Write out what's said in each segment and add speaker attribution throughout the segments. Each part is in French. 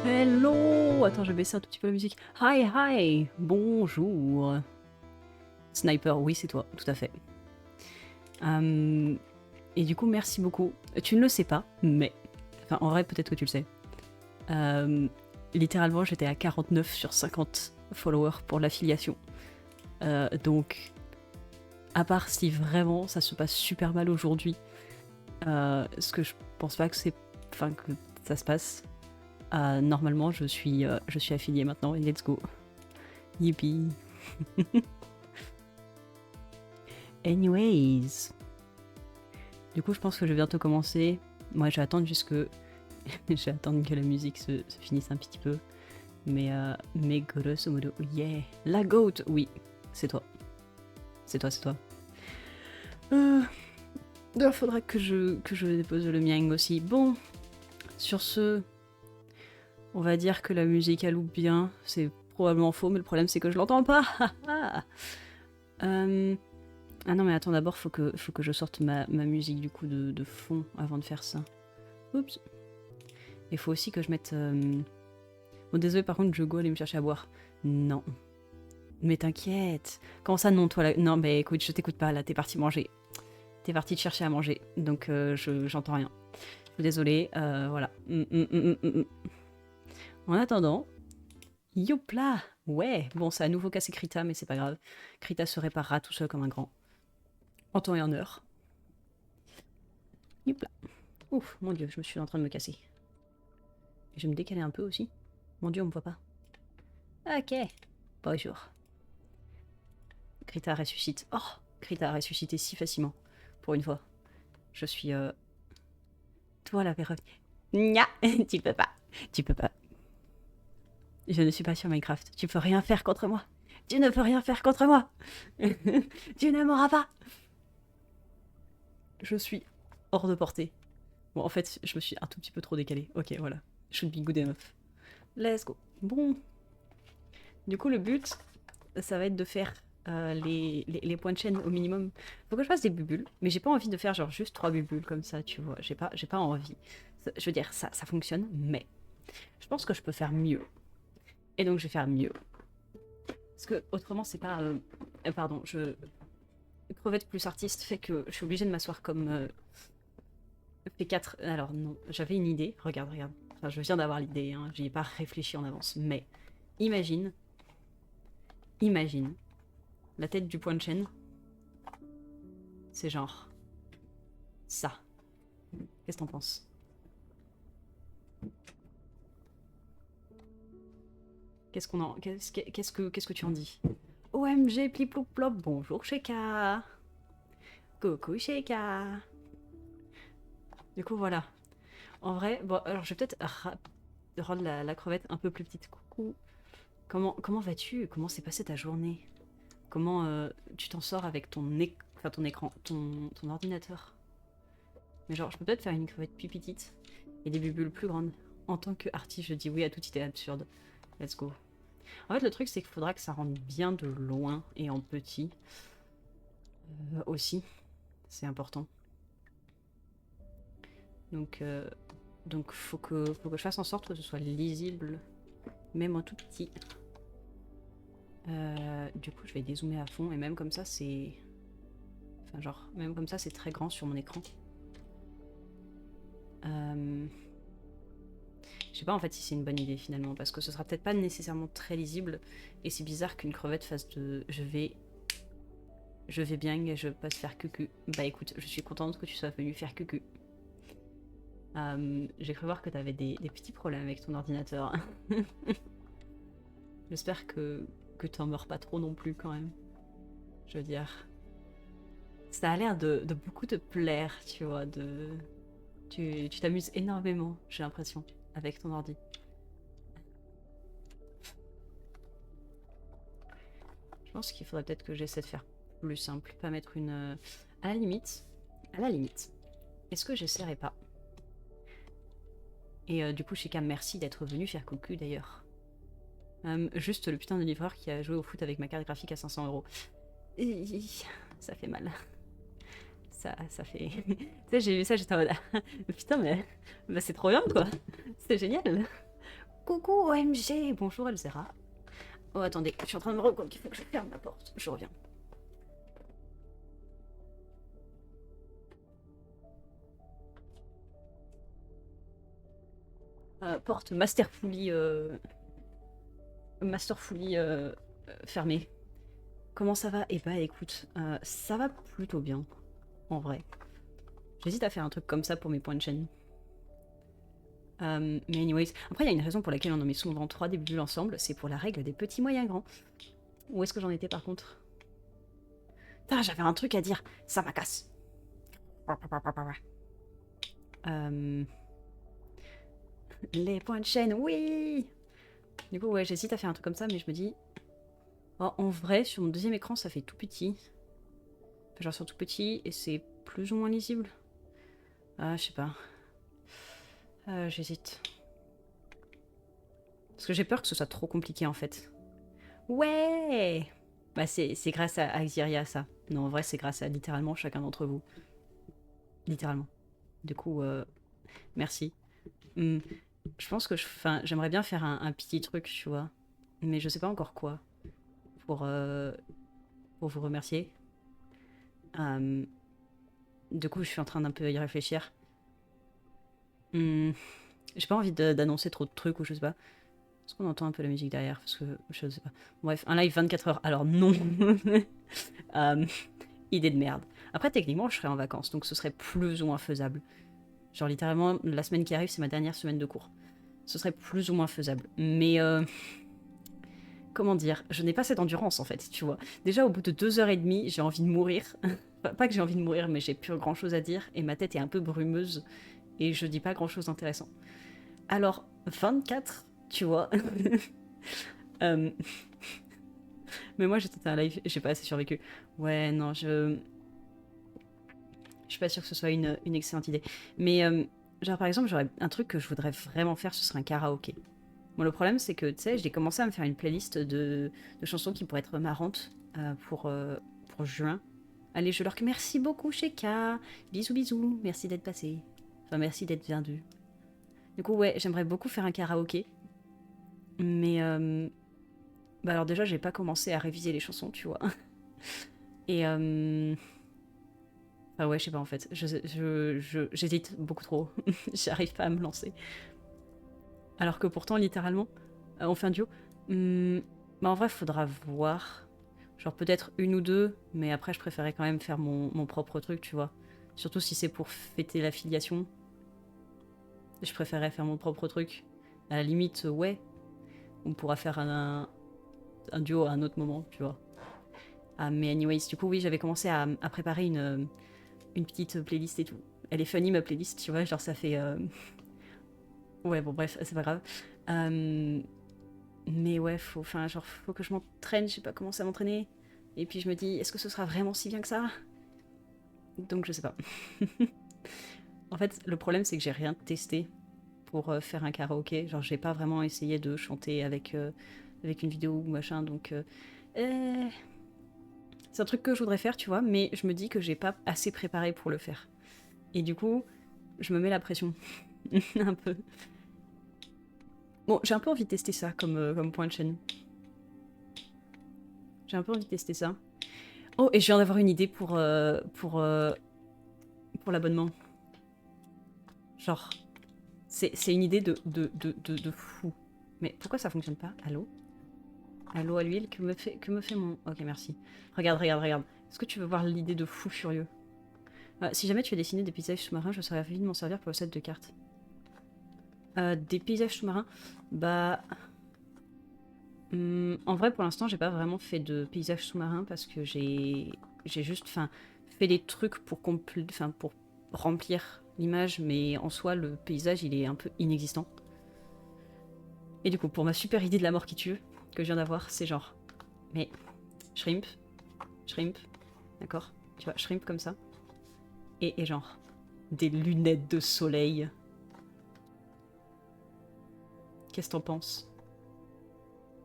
Speaker 1: Hello! Attends, je vais baisser un tout petit peu la musique. Hi, hi! Bonjour! Sniper, oui, c'est toi, tout à fait. Et du coup, merci beaucoup. Tu ne le sais pas, mais... Enfin, en vrai, peut-être que tu le sais. Littéralement, j'étais à 49 sur 50 followers pour l'affiliation. Donc, à part si vraiment ça se passe super mal aujourd'hui, ce que je pense pas que c'est... Enfin, que ça se passe... normalement, je suis affiliée maintenant, et let's go. Yippee. Anyways. Du coup, je pense que je vais bientôt commencer. Moi, je vais attendre jusque... je vais attendre que la musique se finisse un petit peu. Mais grosso modo, yeah. La goat, oui. C'est toi. C'est toi, c'est toi. D'ailleurs, faudra que je dépose le mien aussi. Bon, sur ce, on va dire que la musique elle loupe bien. C'est probablement faux, mais le problème c'est que je l'entends pas. Ah non, mais attends, d'abord, faut que je sorte ma musique du coup de fond avant de faire ça. Oups. Il faut aussi que je mette... Bon, désolé, par contre, je go aller me chercher à boire. Non. Mais t'inquiète. Comment ça, non, toi là... Non, bah écoute, je t'écoute pas, là, t'es parti manger. T'es parti te chercher à manger, donc j'entends rien. Désolée, voilà. En attendant... Youpla! Ouais, bon, ça a à nouveau cassé Krita, mais c'est pas grave. Krita se réparera tout seul comme un grand. En temps et en heure. Youpla. Ouf, mon dieu, je me suis en train de me casser. Je vais me décaler un peu aussi. Mon dieu, on me voit pas. Ok. Bonjour. Krita ressuscite. Oh, Krita a ressuscité si facilement. Pour une fois. Je suis... Toi, la perroquet. Nya, tu peux pas. Tu peux pas. Je ne suis pas sur Minecraft. Tu peux rien faire contre moi. Tu ne peux rien faire contre moi. Tu ne m'auras pas. Je suis hors de portée. Bon, en fait, je me suis un tout petit peu trop décalée. Ok, voilà. Should be good enough. Let's go. Bon. Du coup, le but, ça va être de faire les points de chaîne au minimum. Faut que je fasse des bulles, mais j'ai pas envie de faire genre juste 3 bulles comme ça, tu vois. J'ai pas envie. Je veux dire, ça fonctionne, mais je pense que je peux faire mieux. Et donc, je vais faire mieux. Parce que autrement, c'est pas... pardon, crevette plus artiste fait que je suis obligée de m'asseoir comme P4. Alors non, j'avais une idée. Regarde, regarde. Enfin, je viens d'avoir l'idée, hein. J'y ai pas réfléchi en avance. Mais imagine, imagine, la tête du point de chaîne, c'est genre ça. Qu'est-ce que t'en penses? Qu'est-ce que tu en dis? OMG, pliploup plop, bonjour Sheka. Coucou Sheka. Du coup, voilà. En vrai, bon, alors je vais peut-être rendre la crevette un peu plus petite. Coucou. Comment vas-tu? Comment s'est passée ta journée? Comment tu t'en sors avec ton écran, ton ordinateur? Mais genre, je peux peut-être faire une crevette plus petite et des bulles plus grandes. En tant que artiste, je dis oui à toute idée absurde. Let's go. En fait, le truc, c'est qu'il faudra que ça rentre bien de loin et en petit. Aussi, c'est important. Donc faut que je fasse en sorte que ce soit lisible, même en tout petit. Du coup, je vais dézoomer à fond et même comme ça, c'est... Enfin, genre, même comme ça, c'est très grand sur mon écran. Je sais pas en fait si c'est une bonne idée finalement, parce que ce sera peut-être pas nécessairement très lisible, et c'est bizarre qu'une crevette fasse de... Je vais bien et je passe faire cucu. Bah écoute, je suis contente que tu sois venu faire cucu. J'ai cru voir que t'avais des petits problèmes avec ton ordinateur. J'espère que t'en meurs pas trop non plus quand même. Je veux dire... Ça a l'air de beaucoup te plaire, tu vois, Tu t'amuses énormément, j'ai l'impression, avec ton ordi. Je pense qu'il faudrait peut-être que j'essaie de faire plus simple, pas mettre une... À la limite, est-ce que j'essaierai pas? Et du coup, Shika, merci d'être venu faire coucou d'ailleurs. Juste le putain de livreur qui a joué au foot avec ma carte graphique à 500 €. Ça fait mal. Ça fait... tu sais, j'ai vu ça, j'étais en mode... Putain, mais... Bah, c'est trop bien, quoi. C'est génial. Coucou OMG. Bonjour Elzera. Oh attendez, je suis en train de me rendre compte qu'il faut que je ferme la porte. Je reviens. Porte masterfully fermée. Comment ça va? Eh bah écoute, ça va plutôt bien, en vrai. J'hésite à faire un truc comme ça pour mes points de chaîne. Mais anyways, après il y a une raison pour laquelle on en met souvent 3 des bulles ensemble, c'est pour la règle des petits, moyens, grands. Où est-ce que j'en étais par contre? Putain, j'avais un truc à dire, ça m'agace. Les points de chaîne, oui. Du coup, ouais, j'hésite à faire un truc comme ça, mais je me dis... Oh, en vrai, sur mon deuxième écran, ça fait tout petit. Enfin, genre sur tout petit, et c'est plus ou moins lisible. Ah, je sais pas. J'hésite. Parce que j'ai peur que ce soit trop compliqué, en fait. Ouais. Bah, c'est grâce à Xyria, ça. Non, en vrai, c'est grâce à littéralement chacun d'entre vous. Littéralement. Du coup, merci. Je pense que j'aimerais bien faire un petit truc, tu vois. Mais je sais pas encore quoi. Pour vous remercier. Du coup, je suis en train d'un peu y réfléchir. J'ai pas envie d'annoncer trop de trucs ou je sais pas. Est-ce qu'on entend un peu la musique derrière? Parce que je sais pas. Bref, un live 24 heures. Alors non. Idée de merde. Après, techniquement, je serais en vacances, donc ce serait plus ou moins faisable. Genre littéralement, la semaine qui arrive, c'est ma dernière semaine de cours. Ce serait plus ou moins faisable. Mais comment dire? Je n'ai pas cette endurance en fait, tu vois. Déjà, au bout de 2h30, j'ai envie de mourir. Pas que j'ai envie de mourir, mais j'ai plus grand chose à dire et ma tête est un peu brumeuse et je dis pas grand chose d'intéressant. Alors, 24, tu vois. Mais moi, j'étais un live, j'ai pas assez survécu. Ouais, non, je suis pas sûre que ce soit une excellente idée. Mais, genre, par exemple, j'aurais un truc que je voudrais vraiment faire, ce serait un karaoké. Bon, le problème, c'est que, tu sais, j'ai commencé à me faire une playlist de chansons qui pourraient être marrantes pour juin. Allez, je leur merci beaucoup, Sheka. Bisous, bisous. Merci d'être passé. Enfin, merci d'être venu. Du coup, ouais, j'aimerais beaucoup faire un karaoké. Mais, bah alors déjà, j'ai pas commencé à réviser les chansons, tu vois. Et, enfin, ouais, je sais pas, en fait. J'hésite beaucoup trop. J'arrive pas à me lancer. Alors que pourtant, littéralement, on fait un duo. Bah en vrai, faudra voir. Genre peut-être une ou deux, mais après, je préférais quand même faire mon propre truc, tu vois. Surtout si c'est pour fêter l'affiliation. Je préférais faire mon propre truc. À la limite, ouais, on pourra faire un duo à un autre moment, tu vois. Mais anyways, du coup, oui, j'avais commencé à préparer une petite playlist et tout. Elle est funny, ma playlist, tu vois, genre ça fait... Ouais, bon, bref, c'est pas grave. Mais ouais, faut que je m'entraîne, je sais pas comment ça m'entraîner. Et puis je me dis, est-ce que ce sera vraiment si bien que ça? Donc je sais pas. En fait, le problème, c'est que j'ai rien testé pour faire un karaoké. Genre, j'ai pas vraiment essayé de chanter avec une vidéo ou machin, donc... c'est un truc que je voudrais faire, tu vois, mais je me dis que j'ai pas assez préparé pour le faire. Et du coup, je me mets la pression. Un peu. Bon, j'ai un peu envie de tester ça comme point de chaîne. J'ai un peu envie de tester ça. Oh, et je viens d'avoir une idée pour l'abonnement. Genre, c'est une idée de fou. Mais pourquoi ça fonctionne pas? Allô? Allô à l'huile? Que me fait mon... Ok, merci. Regarde, regarde, regarde. Est-ce que tu veux voir l'idée de fou furieux? Si jamais tu veux dessiner des paysages sous-marins, je serais ravi de m'en servir pour le set de cartes. Des paysages sous-marins? Bah... en vrai, pour l'instant, j'ai pas vraiment fait de paysages sous-marins parce que j'ai juste fait des trucs pour remplir l'image, mais en soi, le paysage, il est un peu inexistant. Et du coup, pour ma super idée de la mort qui tue, que je viens d'avoir, c'est genre... Mais... Shrimp. Shrimp. D'accord? Tu vois, shrimp comme ça. Et genre... Des lunettes de soleil. Qu'est-ce que t'en penses?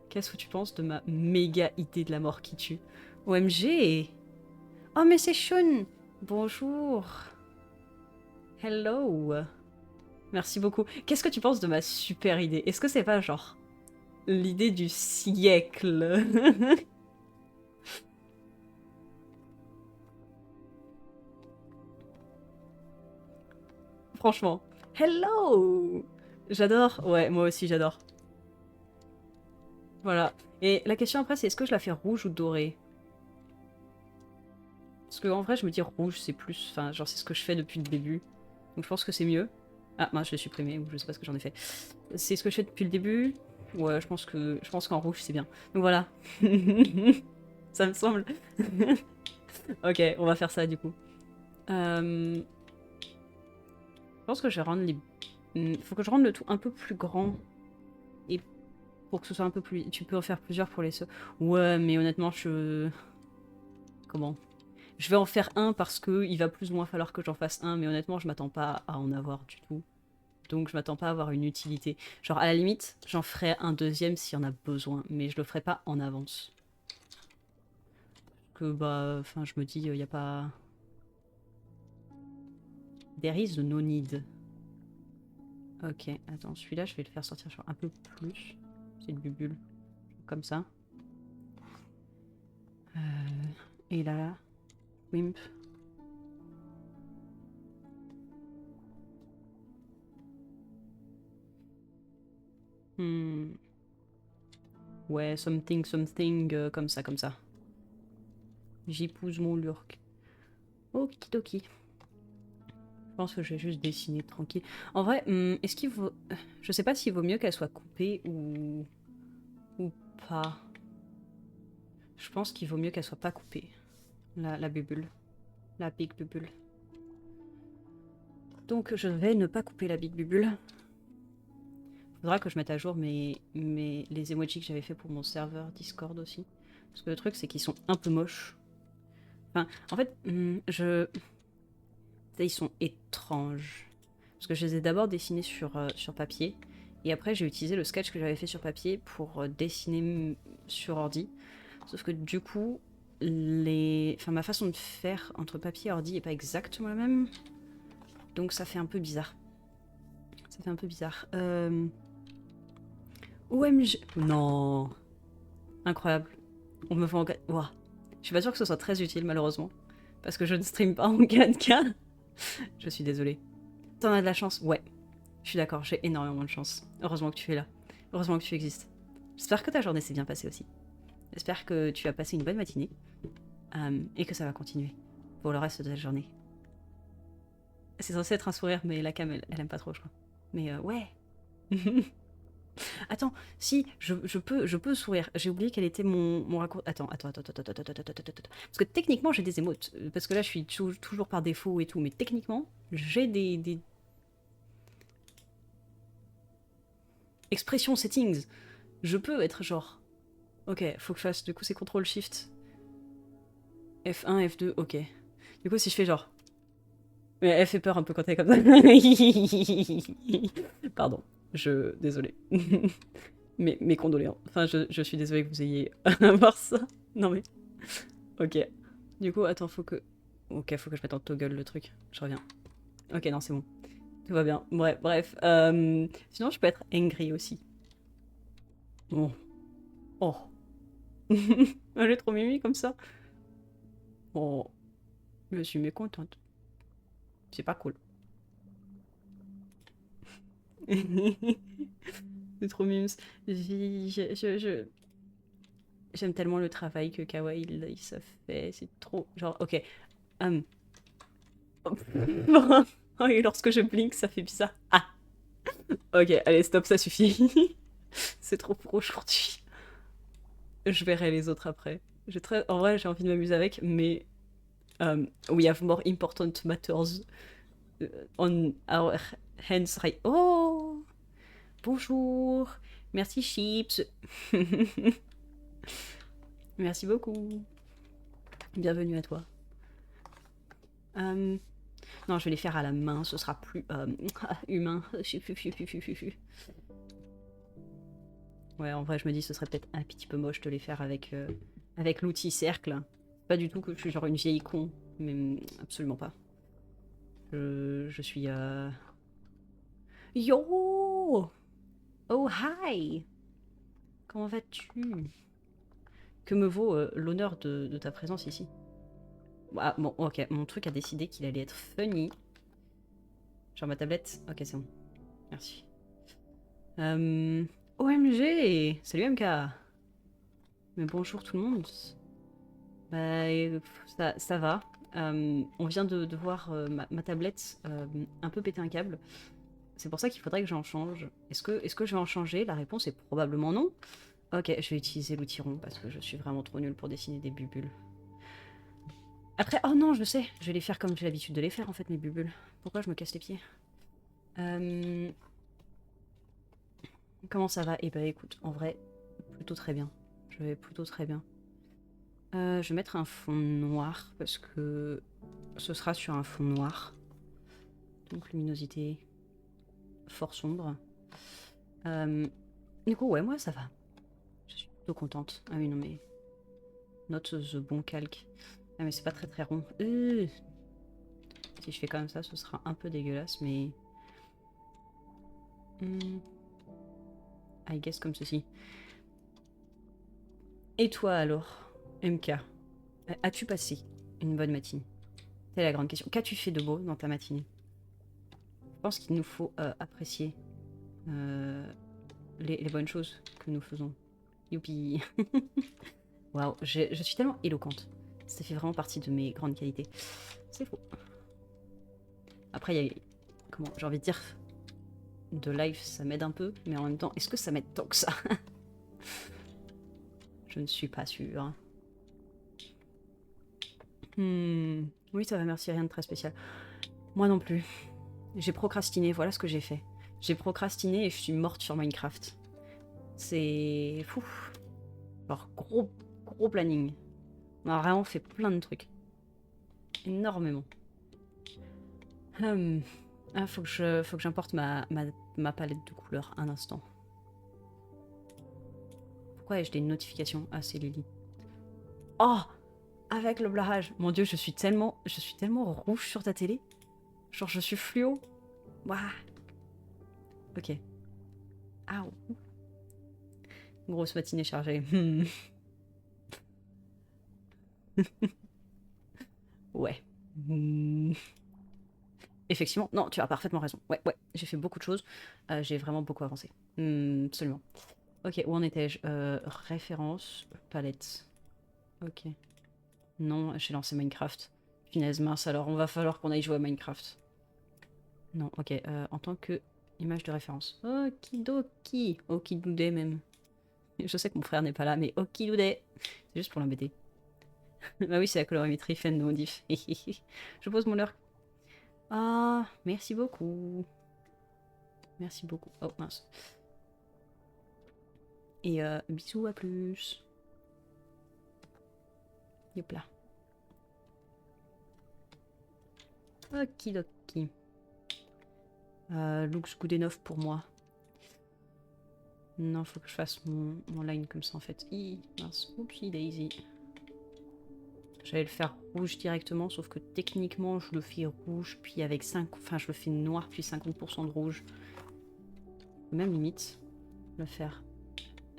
Speaker 1: Qu'est-ce que tu penses de ma méga idée de la mort qui tue? OMG! Oh mais c'est Sean! Bonjour! Hello! Merci beaucoup. Qu'est-ce que tu penses de ma super idée? Est-ce que c'est pas genre l'idée du siècle? Franchement. Hello! J'adore. Ouais, moi aussi j'adore. Voilà. Et la question après, c'est est-ce que je la fais rouge ou dorée? Parce que en vrai, je me dis rouge, c'est plus. Enfin, genre, c'est ce que je fais depuis le début. Donc je pense que c'est mieux. Ah, mince, je l'ai supprimé, ou je sais pas ce que j'en ai fait. C'est ce que je fais depuis le début. Ouais, je pense qu'en rouge, c'est bien. Donc voilà. Ça me semble. Ok, on va faire ça du coup. Je pense que je vais rendre les. Faut que je rende le tout un peu plus grand. Et pour que ce soit un peu plus. Tu peux en faire plusieurs pour les seaux. Ouais, mais honnêtement, je. Comment? Je vais en faire un parce que il va plus ou moins falloir que j'en fasse un, mais honnêtement, je m'attends pas à en avoir du tout. Donc je m'attends pas à avoir une utilité. Genre à la limite, j'en ferai un deuxième s'il y en a besoin, mais je le ferai pas en avance. Que bah, enfin je me dis, il y a pas... There is no need. Ok, attends, celui-là je vais le faire sortir genre un peu plus. C'est le bubule. Comme ça. Et là, Wimp. Hmm. Ouais, something, something, comme ça, comme ça. J'épouse mon lurk. Okidoki. Je pense que je vais juste dessiner tranquille. En vrai, est-ce qu'il vaut... Je sais pas s'il vaut mieux qu'elle soit coupée ou pas. Je pense qu'il vaut mieux qu'elle soit pas coupée. La bubule. La big bubule. Donc je vais ne pas couper la big bubule. Faudra que je mette à jour les emojis que j'avais fait pour mon serveur Discord aussi. Parce que le truc, c'est qu'ils sont un peu moches. Enfin, en fait, ils sont étranges. Parce que je les ai d'abord dessinés sur papier. Et après, j'ai utilisé le sketch que j'avais fait sur papier pour dessiner sur ordi. Sauf que du coup, ma façon de faire entre papier et ordi est pas exactement la même. Donc ça fait un peu bizarre. Ça fait un peu bizarre. OMG. Non. Incroyable. On me voit en 4K. Ouah. Je suis pas sûre que ce soit très utile, malheureusement. Parce que je ne stream pas en 4K. Je suis désolée. T'en as de la chance? Ouais. Je suis d'accord, j'ai énormément de chance. Heureusement que tu es là. Heureusement que tu existes. J'espère que ta journée s'est bien passée aussi. J'espère que tu as passé une bonne matinée. Et que ça va continuer pour le reste de la journée. C'est censé être un sourire, mais la cam, elle aime pas trop, je crois. Mais ouais. Attends, si, je peux sourire. J'ai oublié quel était mon raccourci. Attends. Parce que techniquement, j'ai des émotes. Parce que là, je suis toujours par défaut et tout. Mais techniquement, j'ai des expressions settings. Je peux être genre. Ok, faut que je fasse. Du coup, c'est CTRL-SHIFT. F1, F2, ok. Du coup, si je fais genre. Mais elle fait peur un peu quand elle est comme ça. Pardon, désolé. Mes condoléances. Enfin, je suis désolée que vous ayez à voir ça. Non mais. Ok. Du coup, attends, faut que. Ok, faut que je mette en toggle le truc. Je reviens. Ok, non, c'est bon. Tout va bien. Bref. Sinon, je peux être angry aussi. Bon. Oh. Elle est trop mimi comme ça. Oh. Je suis mécontente. C'est pas cool. C'est trop mimes. J'aime tellement le travail que Kawaii ça fait. C'est trop. Genre, ok. Um... Oh, et lorsque je blink, ça fait bizarre. Ah, ok, allez, stop, ça suffit. C'est trop pour aujourd'hui. Je verrai les autres après. En vrai, j'ai envie de m'amuser avec, mais we have more important matters on our hands right. Oh, bonjour. Merci, Chips. Merci beaucoup. Bienvenue à toi. Non, je vais les faire à la main, ce sera plus humain. Ouais, en vrai, je me dis ce serait peut-être un petit peu moche de les faire avec l'outil cercle. Pas du tout que je suis genre une vieille con, mais absolument pas. Je suis... Yo! Oh hi! Comment vas-tu? Que me vaut l'honneur de ta présence ici? Ah, bon, ok, mon truc a décidé qu'il allait être funny. Genre ma tablette? Ok, c'est bon. Merci. OMG! Salut MK! Mais bonjour tout le monde. Bah, ça va. On vient de voir ma tablette un peu péter un câble. C'est pour ça qu'il faudrait que j'en change. Est-ce que je vais en changer? La réponse est probablement non. Ok, je vais utiliser l'outil rond parce que je suis vraiment trop nulle pour dessiner des bulles. Après, oh non, je sais, je vais les faire comme j'ai l'habitude de les faire en fait, mes bulles. Pourquoi je me casse les pieds? Comment ça va? Eh ben écoute, en vrai, plutôt très bien. Je vais plutôt très bien. Je vais mettre un fond noir parce que ce sera sur un fond noir. Donc luminosité fort sombre. Du coup, ouais, moi ça va. Je suis plutôt contente. Ah oui, non mais... Note the bon calque. Ah mais c'est pas très très rond. Si je fais comme ça, ce sera un peu dégueulasse, mais... I guess comme ceci. Et toi alors, MK? As-tu passé une bonne matinée? C'est la grande question. Qu'as-tu fait de beau dans ta matinée? Je pense qu'il nous faut apprécier les bonnes choses que nous faisons. Youpi. Waouh, je suis tellement éloquente. Ça fait vraiment partie de mes grandes qualités. C'est faux. Après, il y a... Comment j'ai envie de dire... De live, ça m'aide un peu, mais en même temps, est-ce que ça m'aide tant que ça? Je ne suis pas sûre. Oui, ça va, merci, rien de très spécial. Moi non plus. J'ai procrastiné, voilà ce que j'ai fait. J'ai procrastiné et je suis morte sur Minecraft. C'est fou. Alors, gros planning. On a vraiment fait plein de trucs. Énormément. Faut que j'importe ma palette de couleurs un instant. Pourquoi ai-je des notifications? Ah, c'est Lily. Oh! Avec le blarage. Mon dieu, je suis tellement rouge sur ta télé. Genre, je suis fluo. Waouh. Ok. Aouh. Grosse matinée chargée. Ouais. Effectivement, non, tu as parfaitement raison. Ouais, j'ai fait beaucoup de choses. J'ai vraiment beaucoup avancé. Absolument. Ok, où en étais-je? Référence, palette. Ok. Non, j'ai lancé Minecraft. Punaise mince, alors on va falloir qu'on aille jouer à Minecraft. Non, ok, en tant que image de référence. Okidoki. Okidoudé même. Je sais que mon frère n'est pas là, mais okidoudé. C'est juste pour l'embêter. Bah oui, c'est la colorimétrie Fendo Diff. Je pose mon leurre. Ah, merci beaucoup. Merci beaucoup. Oh mince. Et bisous, à plus. Yop là. Okidoki. Looks good enough pour moi. Non, faut que je fasse mon line comme ça en fait. Mince, oupsie daisy. J'allais le faire rouge directement, sauf que techniquement je le fais rouge, puis avec 5... Enfin, je le fais noir, puis 50% de rouge. Même limite, le faire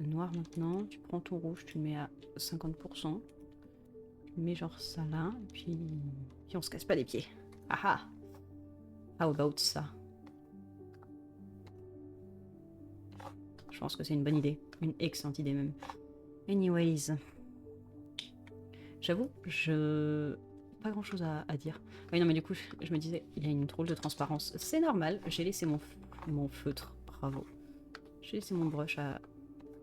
Speaker 1: noir maintenant. Tu prends ton rouge, tu le mets à 50%. Tu mets genre ça là, et puis on se casse pas les pieds. Ah ah! How about ça? Je pense que c'est une bonne idée. Une excellente idée même. Anyways. J'avoue, pas grand chose à dire. Oui, non, mais du coup, je me disais, il y a une drôle de transparence. C'est normal, j'ai laissé mon feutre. Bravo. J'ai laissé mon brush à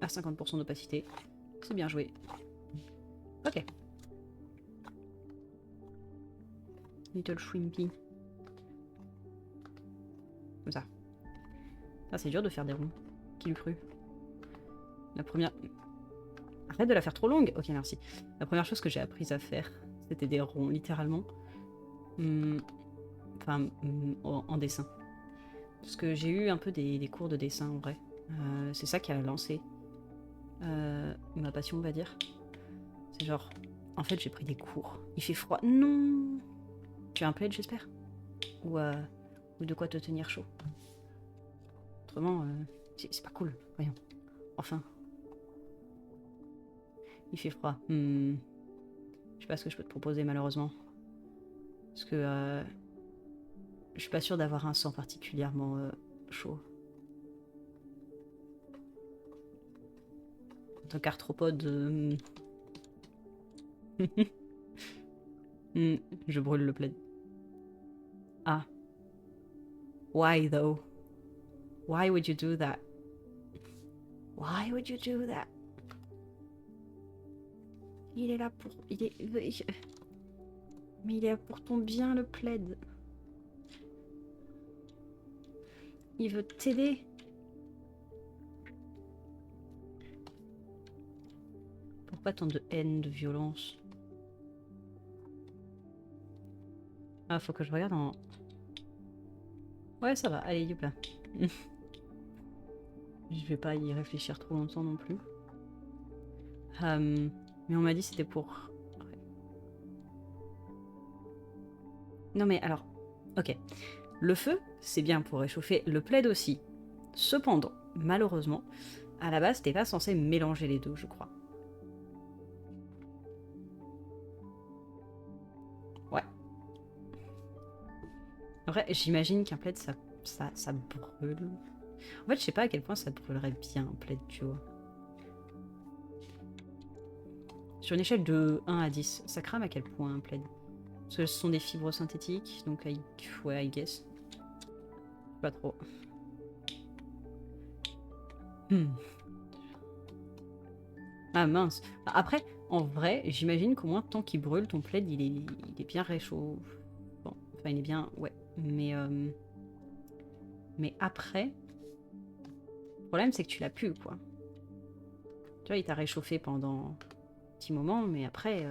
Speaker 1: 50% d'opacité. C'est bien joué. Ok. Little Shrimpy. Comme ça. Ah, c'est dur de faire des ronds. Qui l'eût cru? La première... Arrête de la faire trop longue. Ok, merci. La première chose que j'ai apprise à faire, c'était des ronds, littéralement. Enfin, en dessin. Parce que j'ai eu un peu des cours de dessin, en vrai. C'est ça qui a lancé ma passion, on va dire. C'est genre... En fait, j'ai pris des cours. Il fait froid. Non! Tu as un plaid, j'espère? Ou de quoi te tenir chaud? autrement, c'est pas cool. Voyons. Enfin. Il fait froid. Je sais pas ce que je peux te proposer, malheureusement. Parce que je suis pas sûre d'avoir un sang particulièrement chaud. En tant qu'arthropode... je brûle le plaid. Ah. Why though? Why would you do that? Why would you do that? Il est là pour... Mais il est là pour ton bien, le plaid. Il veut t'aider. Pourquoi tant de haine, de violence? Ah, faut que je regarde en... Ouais, ça va. Allez, youp. Je vais pas y réfléchir trop longtemps non plus. Mais on m'a dit c'était pour... Non mais alors... Ok. Le feu, c'est bien pour réchauffer. Le plaid aussi. Cependant, malheureusement, à la base, t'es pas censé mélanger les deux, je crois. Ouais. En vrai, j'imagine qu'un plaid, ça brûle. En fait, je sais pas à quel point ça brûlerait bien un plaid, tu vois. Sur une échelle de 1 à 10, ça crame à quel point un plaid? Parce que ce sont des fibres synthétiques, donc ouais, I guess. Pas trop. Ah mince. Après, en vrai, j'imagine qu'au moins, tant qu'il brûle, ton plaid, il est bien réchaud. Bon, enfin, il est bien... Ouais. Mais après... Le problème, c'est que tu l'as plus, quoi. Tu vois, il t'a réchauffé pendant un petit moment, mais après...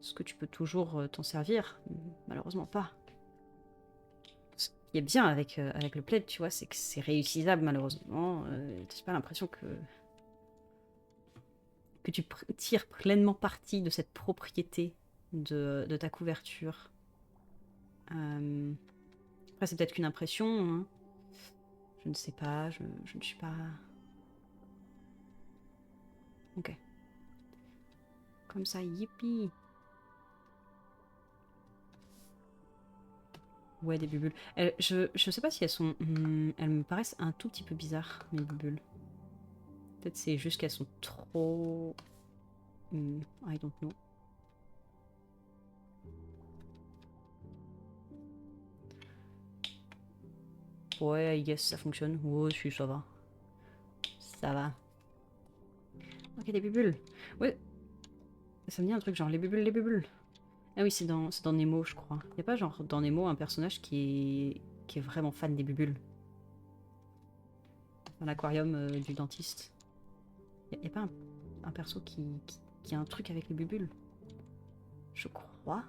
Speaker 1: Est-ce que tu peux toujours t'en servir? Malheureusement pas. Ce qui est bien avec le plaid, tu vois, c'est que c'est réutilisable, malheureusement. T'as pas l'impression que tu tires pleinement parti de cette propriété de ta couverture. Après, c'est peut-être qu'une impression. Hein. Je ne sais pas, je ne suis pas... Ok. Comme ça, yippee. Ouais, des bulles. Je sais pas si elles sont... elles me paraissent un tout petit peu bizarres, mes bulles. Peut-être c'est juste qu'elles sont trop... I don't know. Ouais, I guess ça fonctionne. Oh, si, ça va. Ça va. Ok, des bulles. Ouais. Ça me dit un truc genre les bulles, les bulles. Ah oui, c'est dans Nemo, je crois. Y a pas genre dans Nemo un personnage qui est vraiment fan des bulles? Dans l'aquarium du dentiste. Y a pas un perso qui a un truc avec les bulles? Je crois.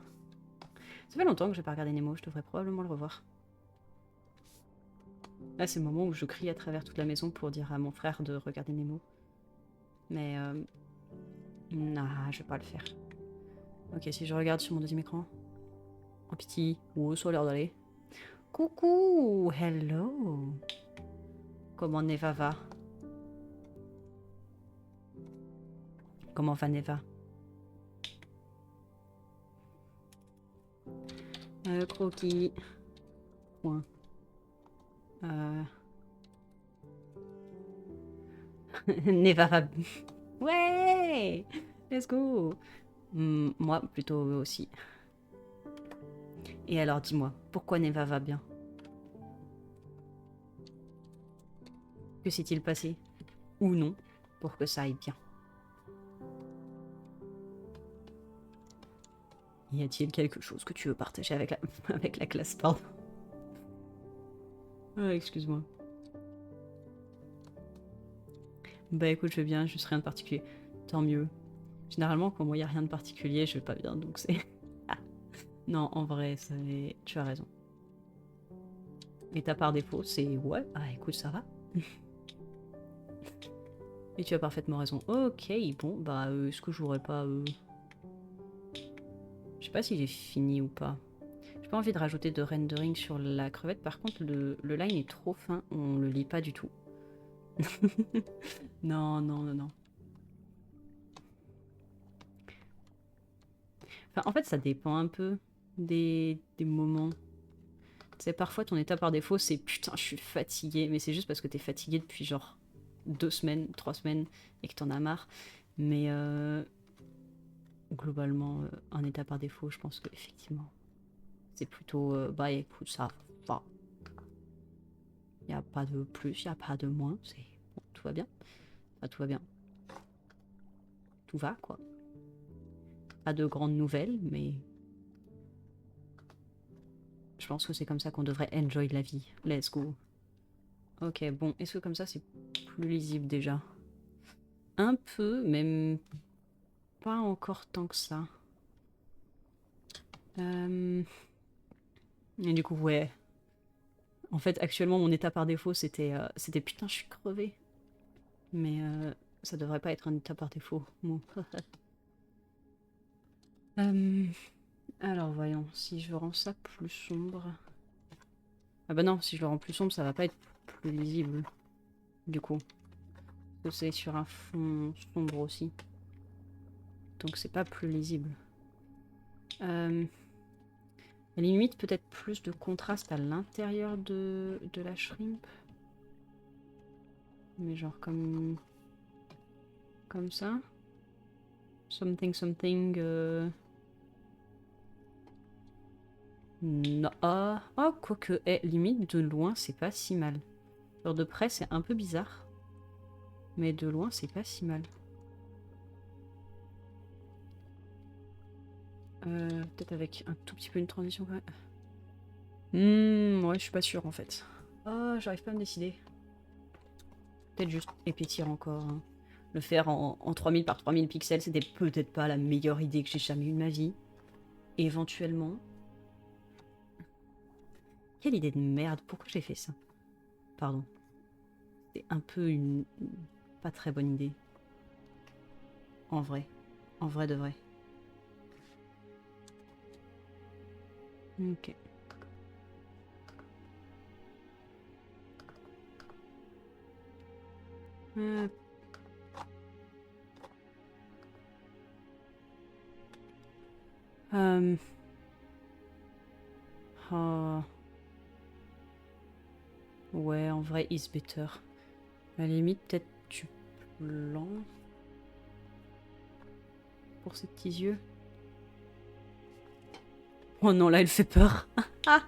Speaker 1: Ça fait longtemps que j'ai pas regardé Nemo, je devrais probablement le revoir. Là, c'est le moment où je crie à travers toute la maison pour dire à mon frère de regarder Nemo. Mais non, je vais pas le faire. Ok, si je regarde sur mon deuxième écran. Oh pitié, oh, ça a l'air d'aller. Coucou, hello. Comment Neva va? Comment va Neva? Croquis. Point. Neva va... Ouais! Let's go! Moi, plutôt aussi. Et alors, dis-moi, pourquoi Neva va bien? Que s'est-il passé? Ou non, pour que ça aille bien? Y a-t-il quelque chose que tu veux partager avec avec la classe, pardon? Ah, excuse-moi. Bah écoute, je vais bien, juste rien de particulier. Tant mieux. Généralement, quand moi il n'y a rien de particulier, je vais pas bien, donc c'est... Non, en vrai, tu as raison. Et ta par défaut, c'est ouais, ah écoute, ça va. Et tu as parfaitement raison. Ok, bon, bah, est-ce que j'aurais pas... Je sais pas si j'ai fini ou pas. J'ai pas envie de rajouter de rendering sur la crevette. Par contre, le line est trop fin. On le lit pas du tout. Non, non, non, non. Enfin, en fait, ça dépend un peu des moments. Tu sais, parfois, ton état par défaut, c'est putain, je suis fatiguée. Mais c'est juste parce que t'es fatigué depuis genre 2 semaines, 3 semaines et que t'en as marre. Mais globalement, un état par défaut, je pense que effectivement, c'est plutôt bah écoute, ça va. Il n'y a pas de plus, il n'y a pas de moins. C'est bon, tout va bien. Enfin, tout va bien. Tout va, quoi. Pas de grandes nouvelles, mais je pense que c'est comme ça qu'on devrait enjoy la vie. Let's go. Ok, bon, est-ce que comme ça c'est plus lisible déjà? Un peu, même pas encore tant que ça. Et du coup, ouais. En fait, actuellement, mon état par défaut, c'était putain, je suis crevée. Mais ça devrait pas être un état par défaut. Bon. Alors, voyons, si je rends ça plus sombre... Ah bah non, si je le rends plus sombre, ça va pas être plus lisible, du coup. Parce que c'est sur un fond sombre aussi. Donc c'est pas plus lisible. À la limite, peut-être plus de contraste à l'intérieur de la shrimp. Mais genre comme ça. Something, something... Non. Ah, oh, quoique, limite, de loin, c'est pas si mal. Genre de près, c'est un peu bizarre. Mais de loin, c'est pas si mal. Peut-être avec un tout petit peu une transition quand même. Ouais, je suis pas sûre en fait. Oh, j'arrive pas à me décider. Peut-être juste épaissir encore. Hein. Le faire en 3000 par 3000 pixels, c'était peut-être pas la meilleure idée que j'ai jamais eue de ma vie. Éventuellement. Quelle idée de merde, pourquoi j'ai fait ça? Pardon. C'est un peu une pas très bonne idée. En vrai. En vrai de vrai. Ok. Euh... Oh. Ouais, en vrai, is better. À la limite, peut-être du blanc pour ses petits yeux. Oh non, là, elle fait peur. Ah,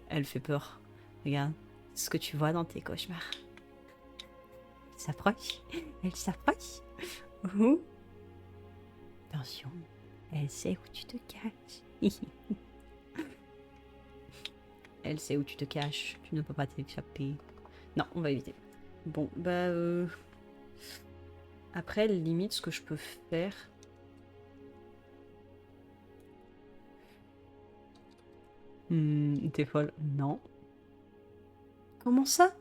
Speaker 1: elle fait peur. Regarde ce que tu vois dans tes cauchemars. Elle s'approche. Elle s'approche. Ouh. Attention, elle sait où tu te caches. Elle sait où tu te caches. Tu ne peux pas t'échapper. Non, on va éviter. Bon, bah... Après, limite, ce que je peux faire... T'es folle. Non. Comment ça?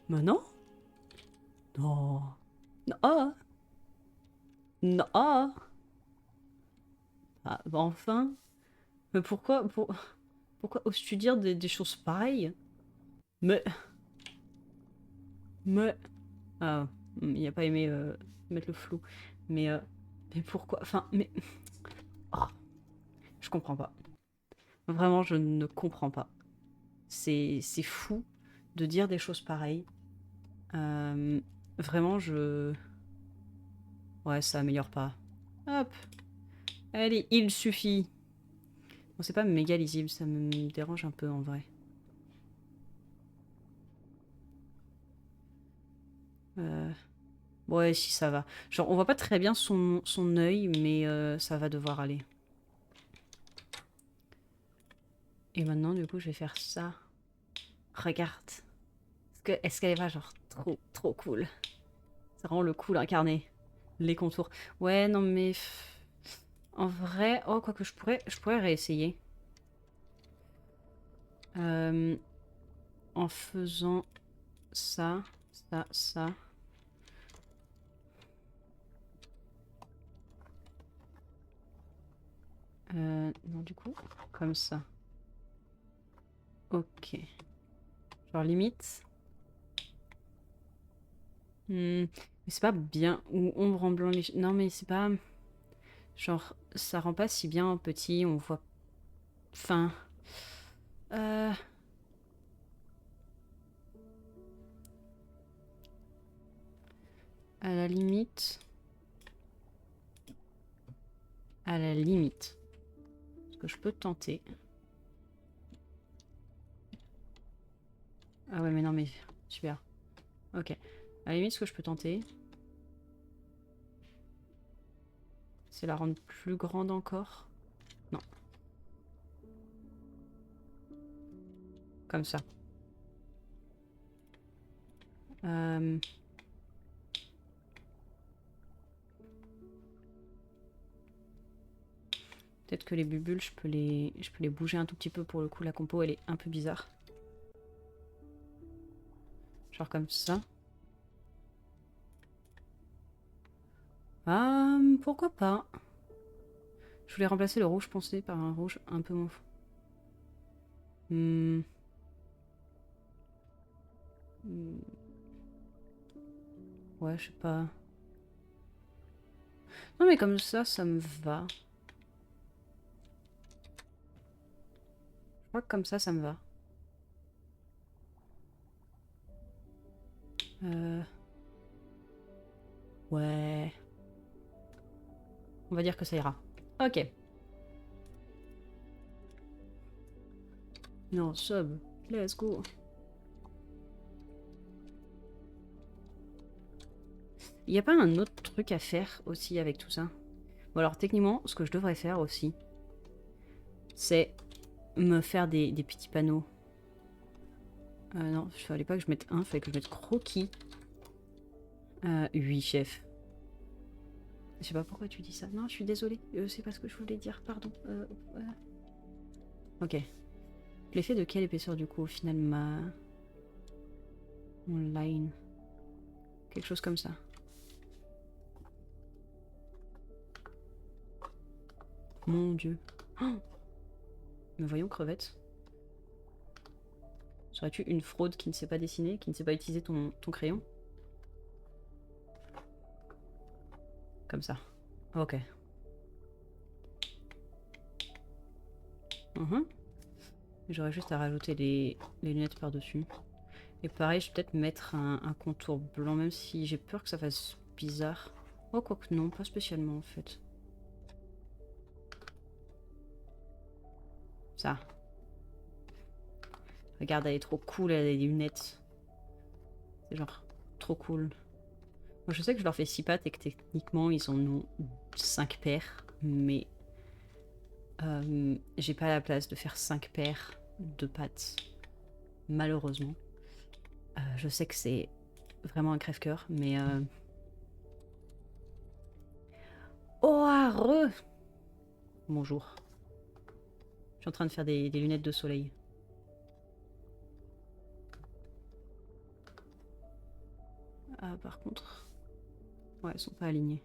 Speaker 1: Bah non. Non. Non. Ah. Non. Ah. Ah, bah enfin. Mais pourquoi oses-tu dire des choses pareilles? Mais... Mais... Ah, il a pas aimé mettre le flou. Mais... mais pourquoi? Enfin, mais... Oh, je comprends pas. Vraiment, je ne comprends pas. C'est fou de dire des choses pareilles. Vraiment, je... Ouais, ça améliore pas. Hop. Allez, il suffit. Bon, c'est pas méga lisible, ça me dérange un peu en vrai. Ouais, si ça va. Genre, on voit pas très bien son œil, mais ça va devoir aller. Et maintenant, du coup, je vais faire ça. Regarde. Est-ce qu'elle est pas genre trop cool? C'est vraiment le cool incarné. Les contours. Ouais, non mais... En vrai... Oh, quoique je pourrais réessayer. En faisant ça, ça. Non, du coup, comme ça. Ok. Genre limite. Mais c'est pas bien. Ou ombre en blanc. Non, mais c'est pas. Genre, ça rend pas si bien petit. On voit. Enfin. Euh... À la limite. À la limite. Ce que je peux tenter. Ah ouais, mais non, mais. Super. Ok. À la limite, ce que je peux tenter. C'est la rendre plus grande encore. Non. Comme ça. Euh... Peut-être que les bulles, je peux les bouger un tout petit peu pour le coup. La compo, elle est un peu bizarre. Genre comme ça. Ah, pourquoi pas. Je voulais remplacer le rouge foncé par un rouge un peu moins fou. Ouais, je sais pas. Non, mais comme ça me va. Je crois que comme ça me va. Ouais. On va dire que ça ira. Ok. Non, sub. Let's go. Il n'y a pas un autre truc à faire aussi avec tout ça? Bon, alors techniquement, ce que je devrais faire aussi, c'est me faire des petits panneaux. Non, il fallait pas que je mette un, il fallait que je mette croquis. Oui, chef. Je sais pas pourquoi tu dis ça. Non, je suis désolée. C'est pas ce que je voulais dire, pardon. Ok. Je l'ai fait de quelle épaisseur du coup au final mon line? Quelque chose comme ça. Mon dieu. Oh, mais voyons, crevette. Serais-tu une fraude qui ne sait pas dessiner, qui ne sait pas utiliser ton crayon? Comme ça. Ok. J'aurais juste à rajouter les lunettes par-dessus. Et pareil, je vais peut-être mettre un contour blanc, même si j'ai peur que ça fasse bizarre. Oh, quoique non, pas spécialement en fait. Ça. Regarde, elle est trop cool, elle a des lunettes. C'est genre trop cool. Moi, je sais que je leur fais 6 pattes et que techniquement, ils en ont 5 paires. Mais j'ai pas la place de faire 5 paires de pattes. Malheureusement. Je sais que c'est vraiment un crève-cœur, mais... Oh, heureux. Bonjour. Je suis en train de faire des lunettes de soleil. Ah, par contre... Ouais, elles sont pas alignées.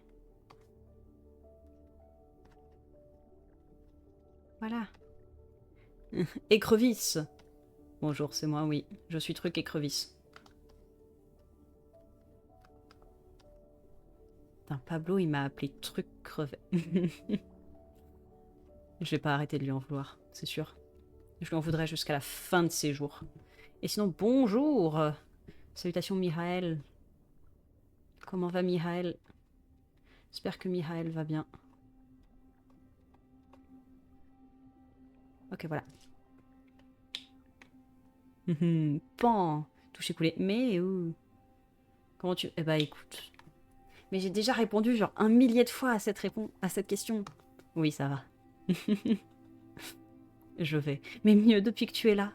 Speaker 1: Voilà. Écrevisse. Bonjour, c'est moi, oui. Je suis truc écrevisse. Putain, Pablo, il m'a appelé truc crevé. Je vais pas arrêter de lui en vouloir, c'est sûr. Je lui en voudrais jusqu'à la fin de ses jours. Et sinon, bonjour. Salutations, Mihael. Comment va Mihael? J'espère que Mihael va bien. Ok, voilà. Pan. Touché coulé. Mais où? Comment tu... Eh bah écoute. Mais j'ai déjà répondu genre 1 millier de fois à cette question. Oui, ça va. Je vais. Mais mieux depuis que tu es là.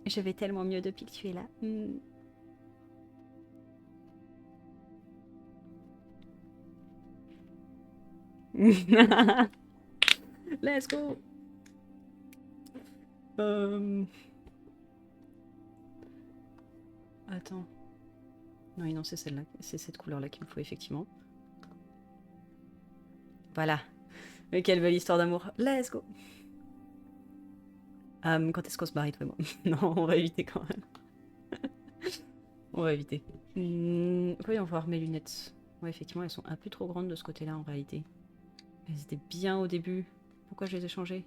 Speaker 1: Je vais tellement mieux depuis que tu es là. Let's go. Attends. Non, non, c'est celle-là. C'est cette couleur-là qu'il me faut, effectivement. Voilà. Mais quelle belle histoire d'amour. Let's go. Quand est-ce qu'on se marie, toi et moi? Non, on va éviter quand même. On va éviter. Voyons voir mes lunettes. Ouais, effectivement, elles sont un peu trop grandes de ce côté-là, en réalité. Elles étaient bien au début. Pourquoi je les ai changées?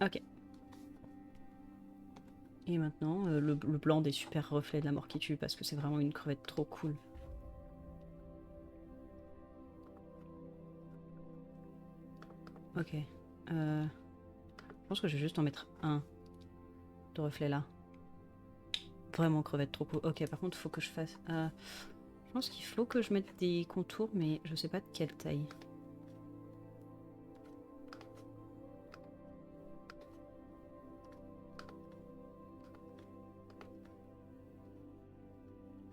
Speaker 1: Ok. Et maintenant, le blanc des super reflets de la mort qui tue, parce que c'est vraiment une crevette trop cool. Ok. Je pense que je vais juste en mettre un de reflet là. Vraiment crevette trop cool. Ok, par contre, il faut que je fasse... je pense qu'il faut que je mette des contours, mais je sais pas de quelle taille.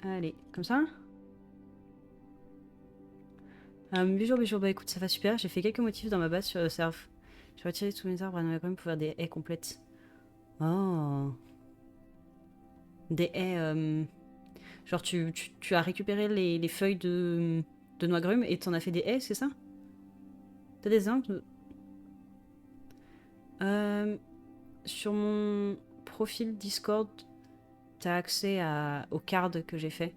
Speaker 1: Allez, comme ça. Bijou, bah écoute, ça va super. J'ai fait quelques motifs dans ma base sur le surf. J'ai retiré tous mes arbres à Noël pour faire des haies complètes. Oh. Des haies... Genre tu as récupéré les feuilles de noix grume et t'en as fait des haies, c'est ça? T'as des exemples? Sur mon profil Discord, t'as accès au card que j'ai fait.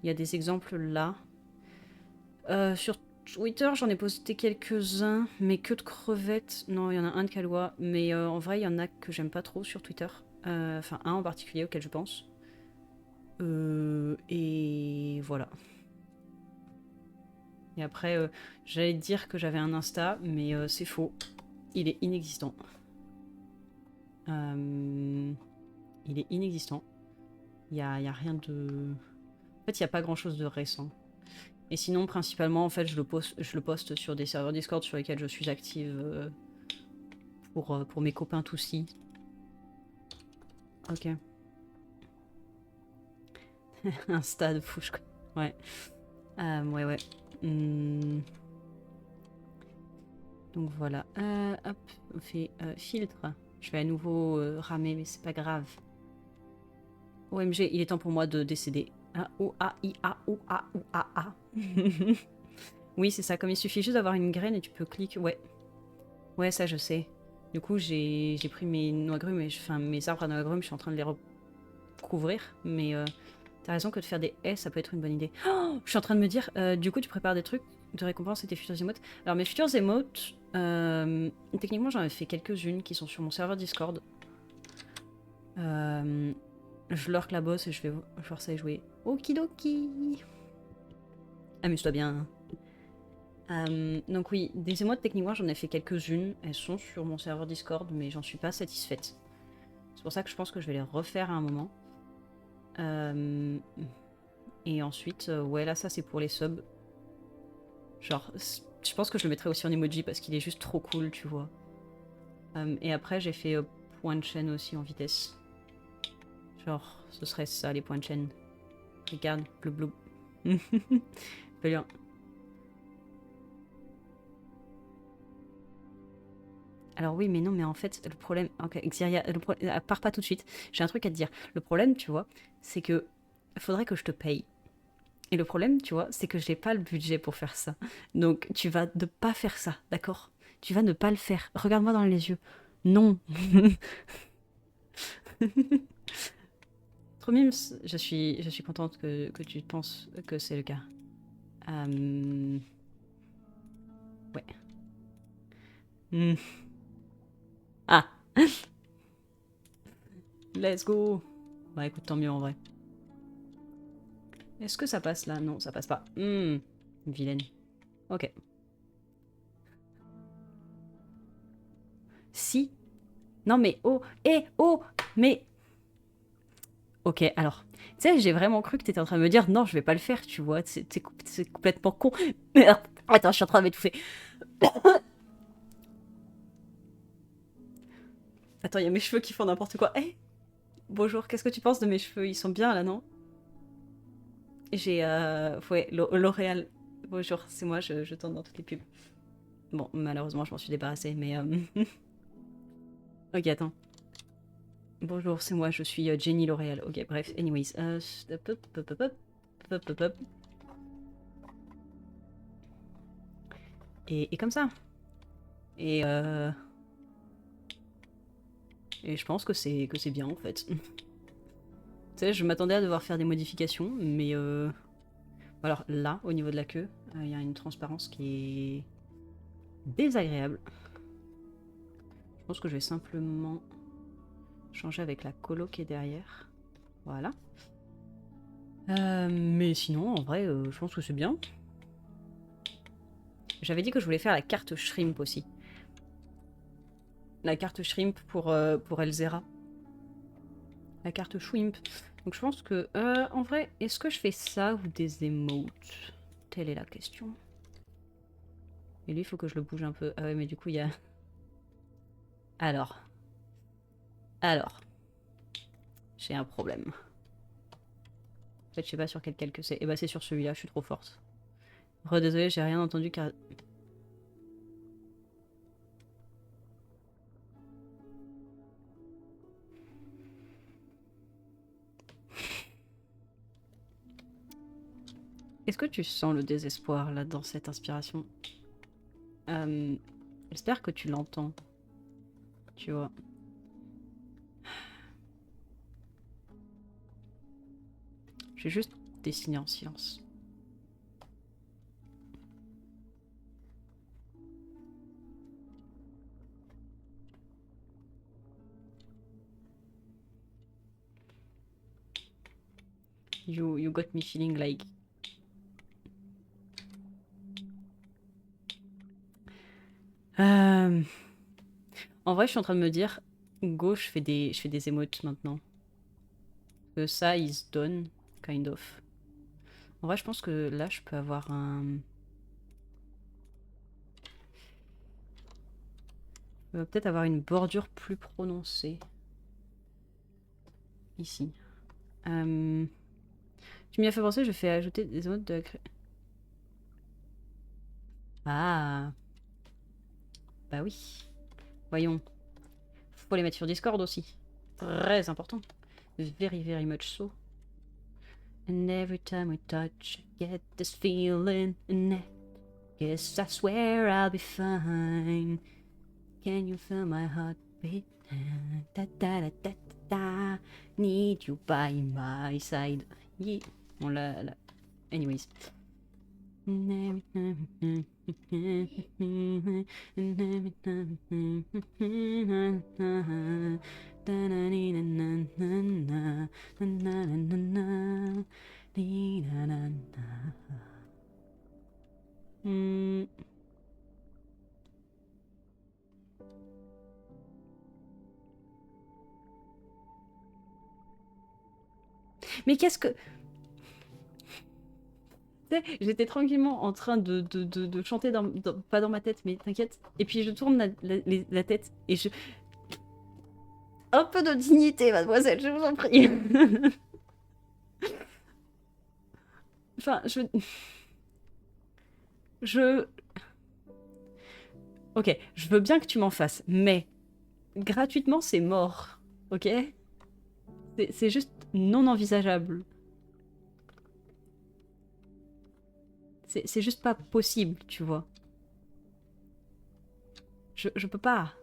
Speaker 1: Il y a des exemples là. Sur Twitter, j'en ai posté quelques-uns, mais que de crevettes. Non, il y en a un de calois, mais en vrai, il y en a que j'aime pas trop sur Twitter. Enfin, un en particulier auquel je pense. Et voilà. Et après, j'allais dire que j'avais un Insta, mais c'est faux. Il est inexistant. Il est inexistant. Il y a rien de... En fait, il n'y a pas grand-chose de récent. Et sinon, principalement, en fait, je le poste sur des serveurs Discord sur lesquels je suis active pour mes copains tous-ci. Ok. Un stade fou, je... Ouais. Ouais. Donc voilà. Hop, on fait filtre. Je vais à nouveau ramer, mais c'est pas grave. OMG, il est temps pour moi de décéder. O-A-I-A-O-A-O-A-A. Oui, c'est ça. Comme il suffit juste d'avoir une graine et tu peux cliquer. Ouais. Ouais, ça, je sais. Du coup, j'ai pris mes noix grumes, enfin mes arbres à noix grumes, je suis en train de les recouvrir. Mais t'as raison que de faire des haies, ça peut être une bonne idée. Oh, je suis en train de me dire, du coup, tu prépares des trucs de récompense et tes futurs emotes. Alors, mes futurs emotes, techniquement, j'en ai fait quelques-unes qui sont sur mon serveur Discord. Je lurk la bosse et je vais voir ça et jouer. Okidoki. Amuse-toi bien. Donc oui, des émotes, techniquement, j'en ai fait quelques-unes. Elles sont sur mon serveur Discord, mais j'en suis pas satisfaite. C'est pour ça que je pense que je vais les refaire à un moment. Et ensuite, ouais, là, ça, c'est pour les subs. Genre, je pense que je le mettrai aussi en emoji parce qu'il est juste trop cool, tu vois. Et après, j'ai fait point de chaîne aussi en vitesse. Genre, ce serait ça, les points de chaîne. Regarde, blou blou. Bien. Alors oui, mais non, mais en fait, le problème... Ok, Xeria, pars pas tout de suite. J'ai un truc à te dire. Le problème, tu vois, c'est que faudrait que je te paye. Et le problème, tu vois, c'est que j'ai pas le budget pour faire ça. Donc, tu vas ne pas faire ça, d'accord? Tu vas ne pas le faire. Regarde-moi dans les yeux. Non. Trop mimes, je suis contente que tu penses que c'est le cas. Ouais. Ah. Let's go. Bah écoute, tant mieux en vrai. Est-ce que ça passe là? Non, ça passe pas. Vilaine. Ok. Si. Non mais oh. Oh. Mais... Ok, alors. Tu sais, j'ai vraiment cru que t'étais en train de me dire non, je vais pas le faire, tu vois. C'est complètement con. Merde. Attends, je suis en train de m'étouffer. Attends, il y a mes cheveux qui font n'importe quoi. Hey, bonjour, qu'est-ce que tu penses de mes cheveux? Ils sont bien là, non? J'ai... ouais, L'Oréal. Bonjour, c'est moi, je tourne dans toutes les pubs. Bon, malheureusement, je m'en suis débarrassée, mais... Ok, attends. Bonjour, c'est moi, je suis Jenny L'Oréal. Ok, bref, anyways. Hop, hop, hop, hop, hop, hop, hop. Et comme ça. Et je pense que c'est bien en fait. Tu sais, je m'attendais à devoir faire des modifications, mais alors là, au niveau de la queue, il y a une transparence qui est désagréable. Je pense que je vais simplement changer avec la colo qui est derrière. Voilà. Mais sinon, en vrai, je pense que c'est bien. J'avais dit que je voulais faire la carte shrimp aussi. La carte shrimp pour Elzera. La carte shrimp. Donc je pense que... en vrai, est-ce que je fais ça ou des emotes? Telle est la question. Et lui, il faut que je le bouge un peu. Ah ouais, mais du coup, il y a... Alors. J'ai un problème. En fait, je sais pas sur quel calque c'est. Et bah, c'est sur celui-là, je suis trop forte. Désolé, j'ai rien entendu car... Est-ce que tu sens le désespoir là dans cette inspiration? J'espère que tu l'entends. Tu vois. Je vais juste dessiner en silence. You got me feeling like... En vrai, je suis en train de me dire, go, je fais des émotes maintenant. Que ça, ils se donnent, kind of. En vrai, je pense que là, je peux avoir un... peut-être avoir une bordure plus prononcée. Ici. Tu m'y as fait penser, je fais ajouter des émotes de la Ah, bah oui. Voyons. Faut les mettre sur Discord aussi. Très important. Very, very much so. And every time we touch, I get this feeling. And I guess I swear I'll be fine. Can you feel my heartbeat? Da da da da da. Need you by my side. Yeah. Bon, là. Anyways. Mais qu'est-ce que... J'étais tranquillement en train de chanter, pas dans ma tête, mais t'inquiète. Et puis je tourne la tête et je... Un peu de dignité, mademoiselle, je vous en prie. Enfin, je... Ok, je veux bien que tu m'en fasses, mais gratuitement, c'est mort. Ok? C'est juste non envisageable. C'est juste pas possible, tu vois. Je peux pas.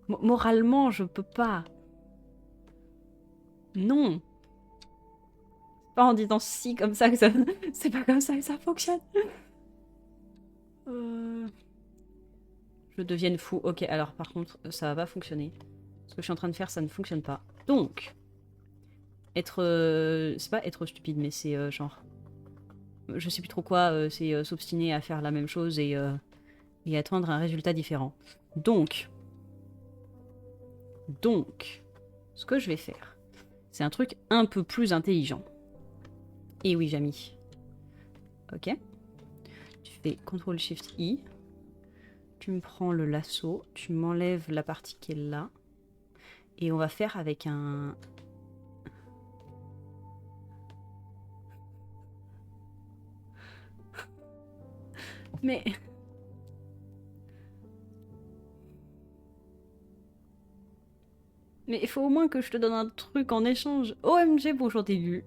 Speaker 1: Moralement, je peux pas. Non. Pas en disant si comme ça que ça... C'est pas comme ça que ça fonctionne. Je devienne fou. Ok, alors par contre, ça va pas fonctionner. Ce que je suis en train de faire, ça ne fonctionne pas. Donc, être... c'est pas être stupide, mais c'est genre... Je sais plus trop quoi, c'est s'obstiner à faire la même chose et attendre un résultat différent. Donc, ce que je vais faire, c'est un truc un peu plus intelligent. Et oui, Jamy. Ok. Tu fais CTRL-SHIFT-I. Tu me prends le lasso. Tu m'enlèves la partie qui est là. Et on va faire avec un... Mais... Mais il faut au moins que je te donne un truc en échange. OMG, bonjour début.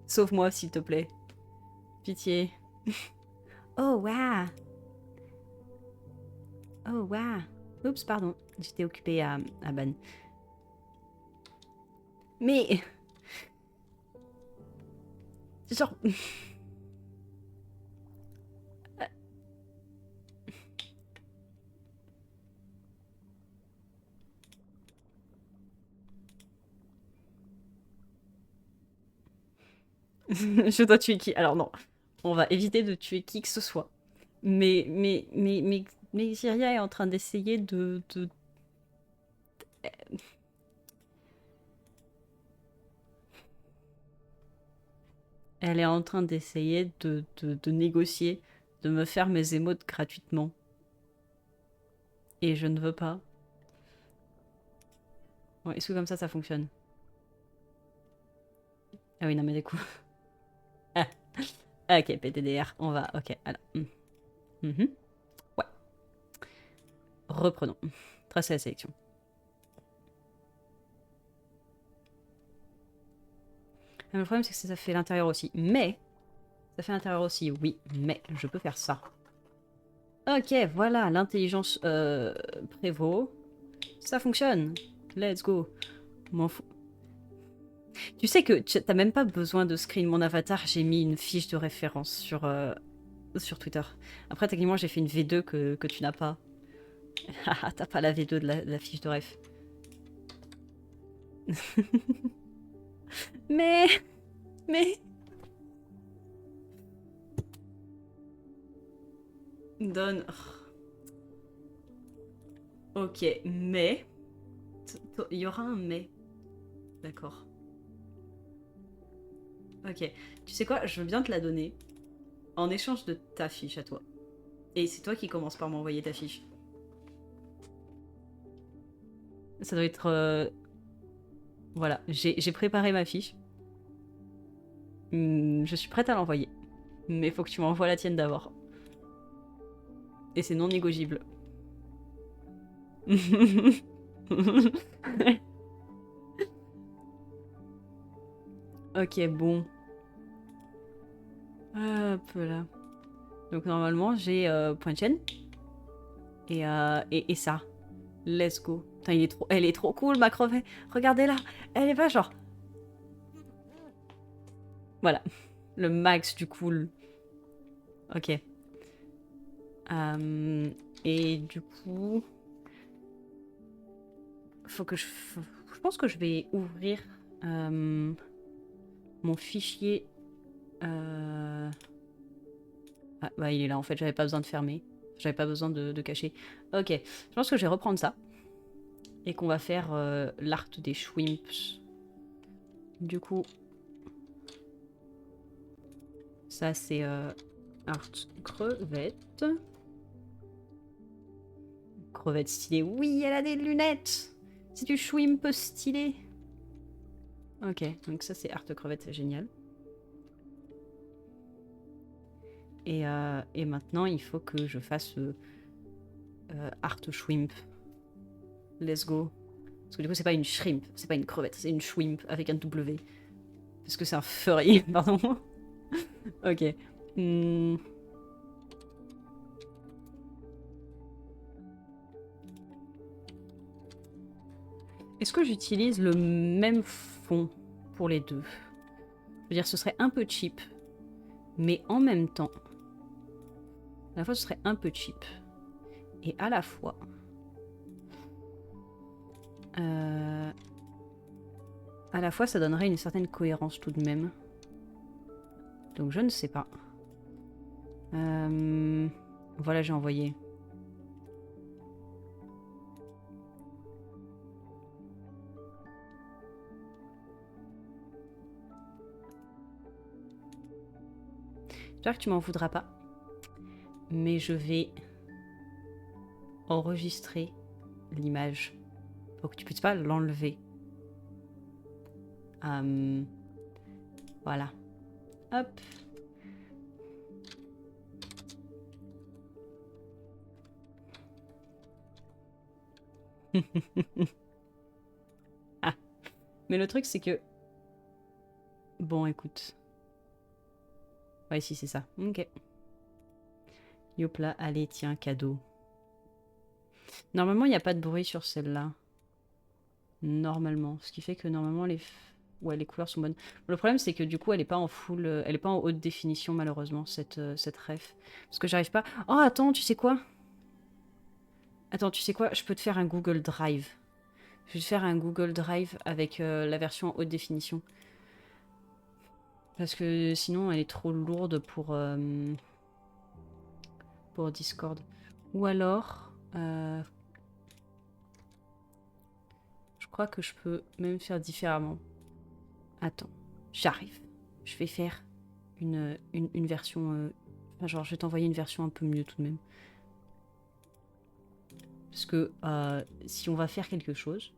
Speaker 1: Sauve-moi, s'il te plaît. Pitié. Oh, waouh. Oh, waouh. Oups, pardon. J'étais occupée à ban. Mais... Genre... Je dois tuer qui? Alors non. On va éviter de tuer qui que ce soit. Mais Syria est en train d'essayer de... Elle est en train d'essayer de négocier, de me faire mes émotes gratuitement. Et je ne veux pas. Bon, est-ce que comme ça fonctionne? Ah oui, non mais du coup... Ah. Ok, PTDR, on va... Ok, alors... Ouais. Reprenons. Tracer la sélection. Le problème, c'est que ça fait l'intérieur aussi. Mais... Ça fait l'intérieur aussi, oui. Mais je peux faire ça. Ok, voilà, l'intelligence prévaut. Ça fonctionne. Let's go. M'en fous. Tu sais que t'as même pas besoin de screen mon avatar. J'ai mis une fiche de référence sur Twitter. Après, techniquement, j'ai fait une V2 que tu n'as pas. Haha, t'as pas la V2 de la fiche de ref. Mais... Mais... Donne... Ok, mais... Il y aura un mais. D'accord. Ok. Tu sais quoi? Je veux bien te la donner. En échange de ta fiche à toi. Et c'est toi qui commences par m'envoyer ta fiche. Ça doit être... Voilà, j'ai préparé ma fiche. Je suis prête à l'envoyer. Mais faut que tu m'envoies la tienne d'abord. Et c'est non négociable. Ok, bon. Hop là. Donc normalement, j'ai point de chaîne. Et ça. Let's go. Putain, elle est trop cool, ma crevette. Regardez-la. Elle est pas genre... Voilà. Le max du cool. Ok. Et du coup... Faut que je... Je pense que je vais ouvrir mon fichier... Ah, bah il est là en fait, j'avais pas besoin de fermer. J'avais pas besoin de cacher. Ok, je pense que je vais reprendre ça. Et qu'on va faire l'art des Schwimps. Du coup... Ça c'est art crevette. Crevette stylée. Oui, elle a des lunettes. C'est du Schwimp stylé. Ok, donc ça c'est art crevette, c'est génial. Et maintenant, il faut que je fasse art shrimp. Let's go. Parce que du coup, c'est pas une shrimp, c'est pas une crevette, c'est une shrimp avec un W. Parce que c'est un furry, pardon. Ok. Est-ce que j'utilise le même fond pour les deux? Je veux dire, ce serait un peu cheap. Mais en même temps... À la fois, ce serait un peu cheap. Et à la fois... À la fois, ça donnerait une certaine cohérence tout de même. Donc je ne sais pas. Voilà, j'ai envoyé. J'espère que tu m'en voudras pas. Mais je vais enregistrer l'image pour que tu puisses pas l'enlever. Voilà. Hop. Ah. Mais le truc, c'est que... Bon, écoute. Ouais, si, c'est ça. Ok. Yop là, allez, tiens, cadeau. Normalement, il n'y a pas de bruit sur celle-là. Normalement. Ce qui fait que normalement, ouais, les couleurs sont bonnes. Le problème, c'est que du coup, elle n'est pas en full... elle n'est pas en haute définition, malheureusement, cette ref. Parce que j'arrive pas... Oh, attends, tu sais quoi? Attends, tu sais quoi? Je peux te faire un Google Drive. Je vais te faire un Google Drive avec la version en haute définition. Parce que sinon, elle est trop lourde pour Discord. Ou alors... je crois que je peux même faire différemment. Attends, j'arrive. Je vais faire une version... enfin, genre, je vais t'envoyer une version un peu mieux tout de même. Parce que si on va faire quelque chose,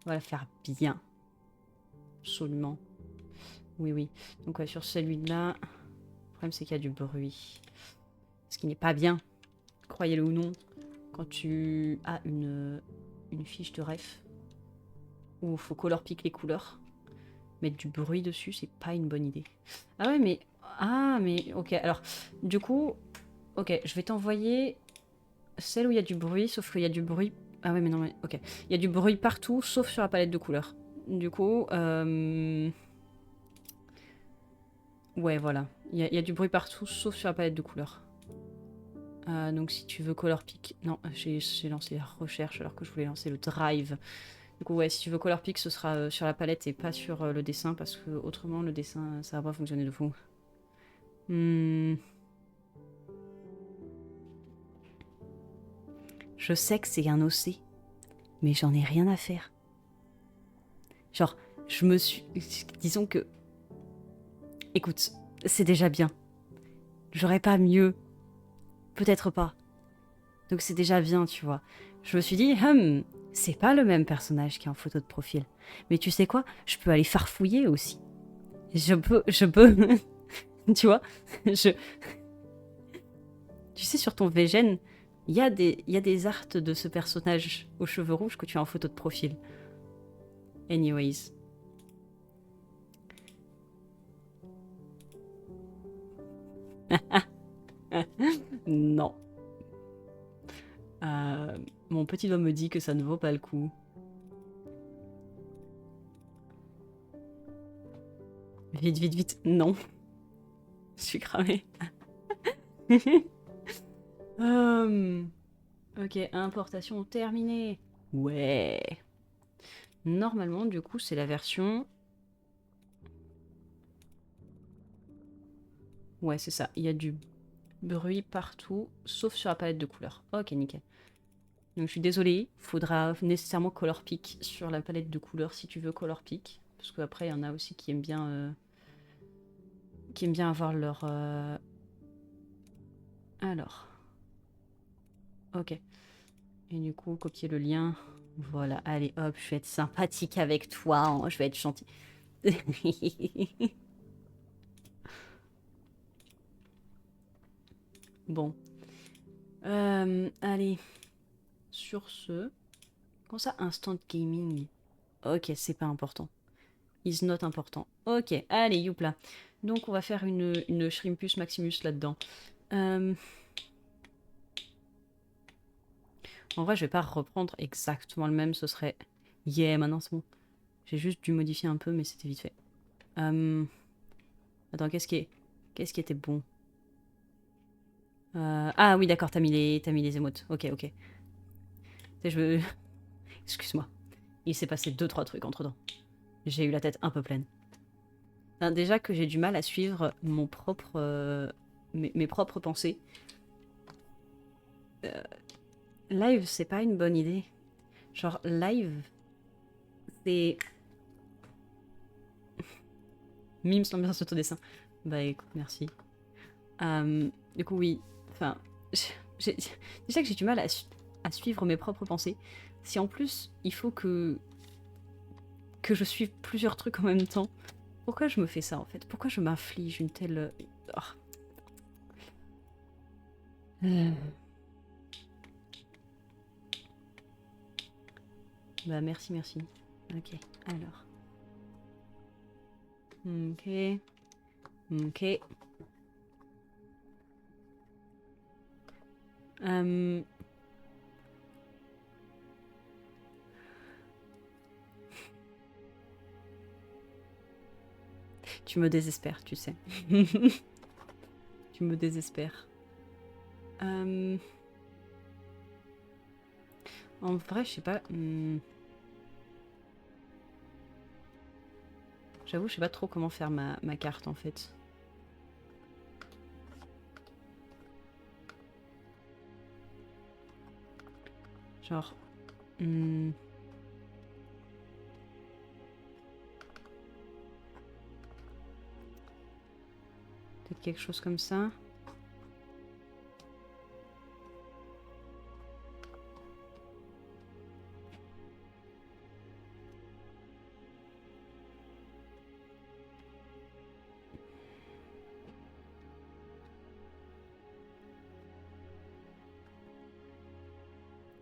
Speaker 1: on va la faire bien. Absolument. Oui, oui. Donc ouais, sur celui-là, le problème c'est qu'il y a du bruit. Ce qui n'est pas bien, croyez-le ou non, quand tu as une fiche de ref où il faut color pick les couleurs, mettre du bruit dessus, c'est pas une bonne idée. Ah ouais, mais... Ah, mais... Ok, alors, du coup... Ok, je vais t'envoyer celle où il y a du bruit, sauf qu'il y a du bruit... Ah ouais, mais non, mais... Ok. Il y a du bruit partout, sauf sur la palette de couleurs. Du coup... Ouais, voilà. Il y a du bruit partout, sauf sur la palette de couleurs. Donc si tu veux color pick... Non, j'ai lancé la recherche alors que je voulais lancer le drive. Du coup, ouais, si tu veux color pick, ce sera sur la palette et pas sur le dessin, parce que autrement, le dessin, ça va pas fonctionner de fou. Je sais que c'est un OC, mais j'en ai rien à faire. Genre, je me suis... Disons que... Écoute, c'est déjà bien. J'aurais pas mieux. Peut-être pas. Donc c'est déjà bien, tu vois. Je me suis dit, c'est pas le même personnage qui est en photo de profil. Mais tu sais quoi? Je peux aller farfouiller aussi. Je peux... tu vois? Tu sais, sur ton VGen, il y a des arts de ce personnage aux cheveux rouges que tu as en photo de profil. Anyways. Non. Mon petit doigt me dit que ça ne vaut pas le coup. Vite, vite, vite. Non. Je suis cramée. Ok, importation terminée. Ouais. Normalement, du coup, c'est la version... Ouais, c'est ça. Il y a du bruit partout, sauf sur la palette de couleurs. Ok, nickel. Donc je suis désolée, faudra nécessairement color pick sur la palette de couleurs si tu veux color pick. Parce qu'après, il y en a aussi qui aiment bien avoir leur... Alors. Ok. Et du coup, copier le lien. Voilà, allez hop, je vais être sympathique avec toi, hein, je vais être gentil. Bon. Allez. Sur ce... Comment ça, instant gaming? Ok, c'est pas important. Is not important. Ok, allez, youpla. Donc on va faire une Shrimpus Maximus là-dedans. En vrai, je vais pas reprendre exactement le même, ce serait... Yeah, maintenant c'est bon. J'ai juste dû modifier un peu, mais c'était vite fait. Attends, qu'est-ce qui était bon? Ah oui, d'accord, t'as mis les émotes. Ok, ok. Je... Excuse-moi. Il s'est passé 2-3 trucs entre-temps. J'ai eu la tête un peu pleine. Enfin, déjà que j'ai du mal à suivre mon propre... mes propres pensées. Live, c'est pas une bonne idée. Genre, live, c'est... Mimes l'ambiance autodessin. Bah écoute, merci. Du coup, oui. Enfin, déjà que j'ai du mal à suivre mes propres pensées. Si en plus, il faut que je suive plusieurs trucs en même temps. Pourquoi je me fais ça, en fait? Pourquoi je m'inflige une telle... Bah merci, merci. Ok, alors. Ok. Ok. Tu me désespères, tu sais. Tu me désespères. En vrai, je sais pas. J'avoue, je sais pas trop comment faire ma carte en fait. Genre. Peut-être quelque chose comme ça.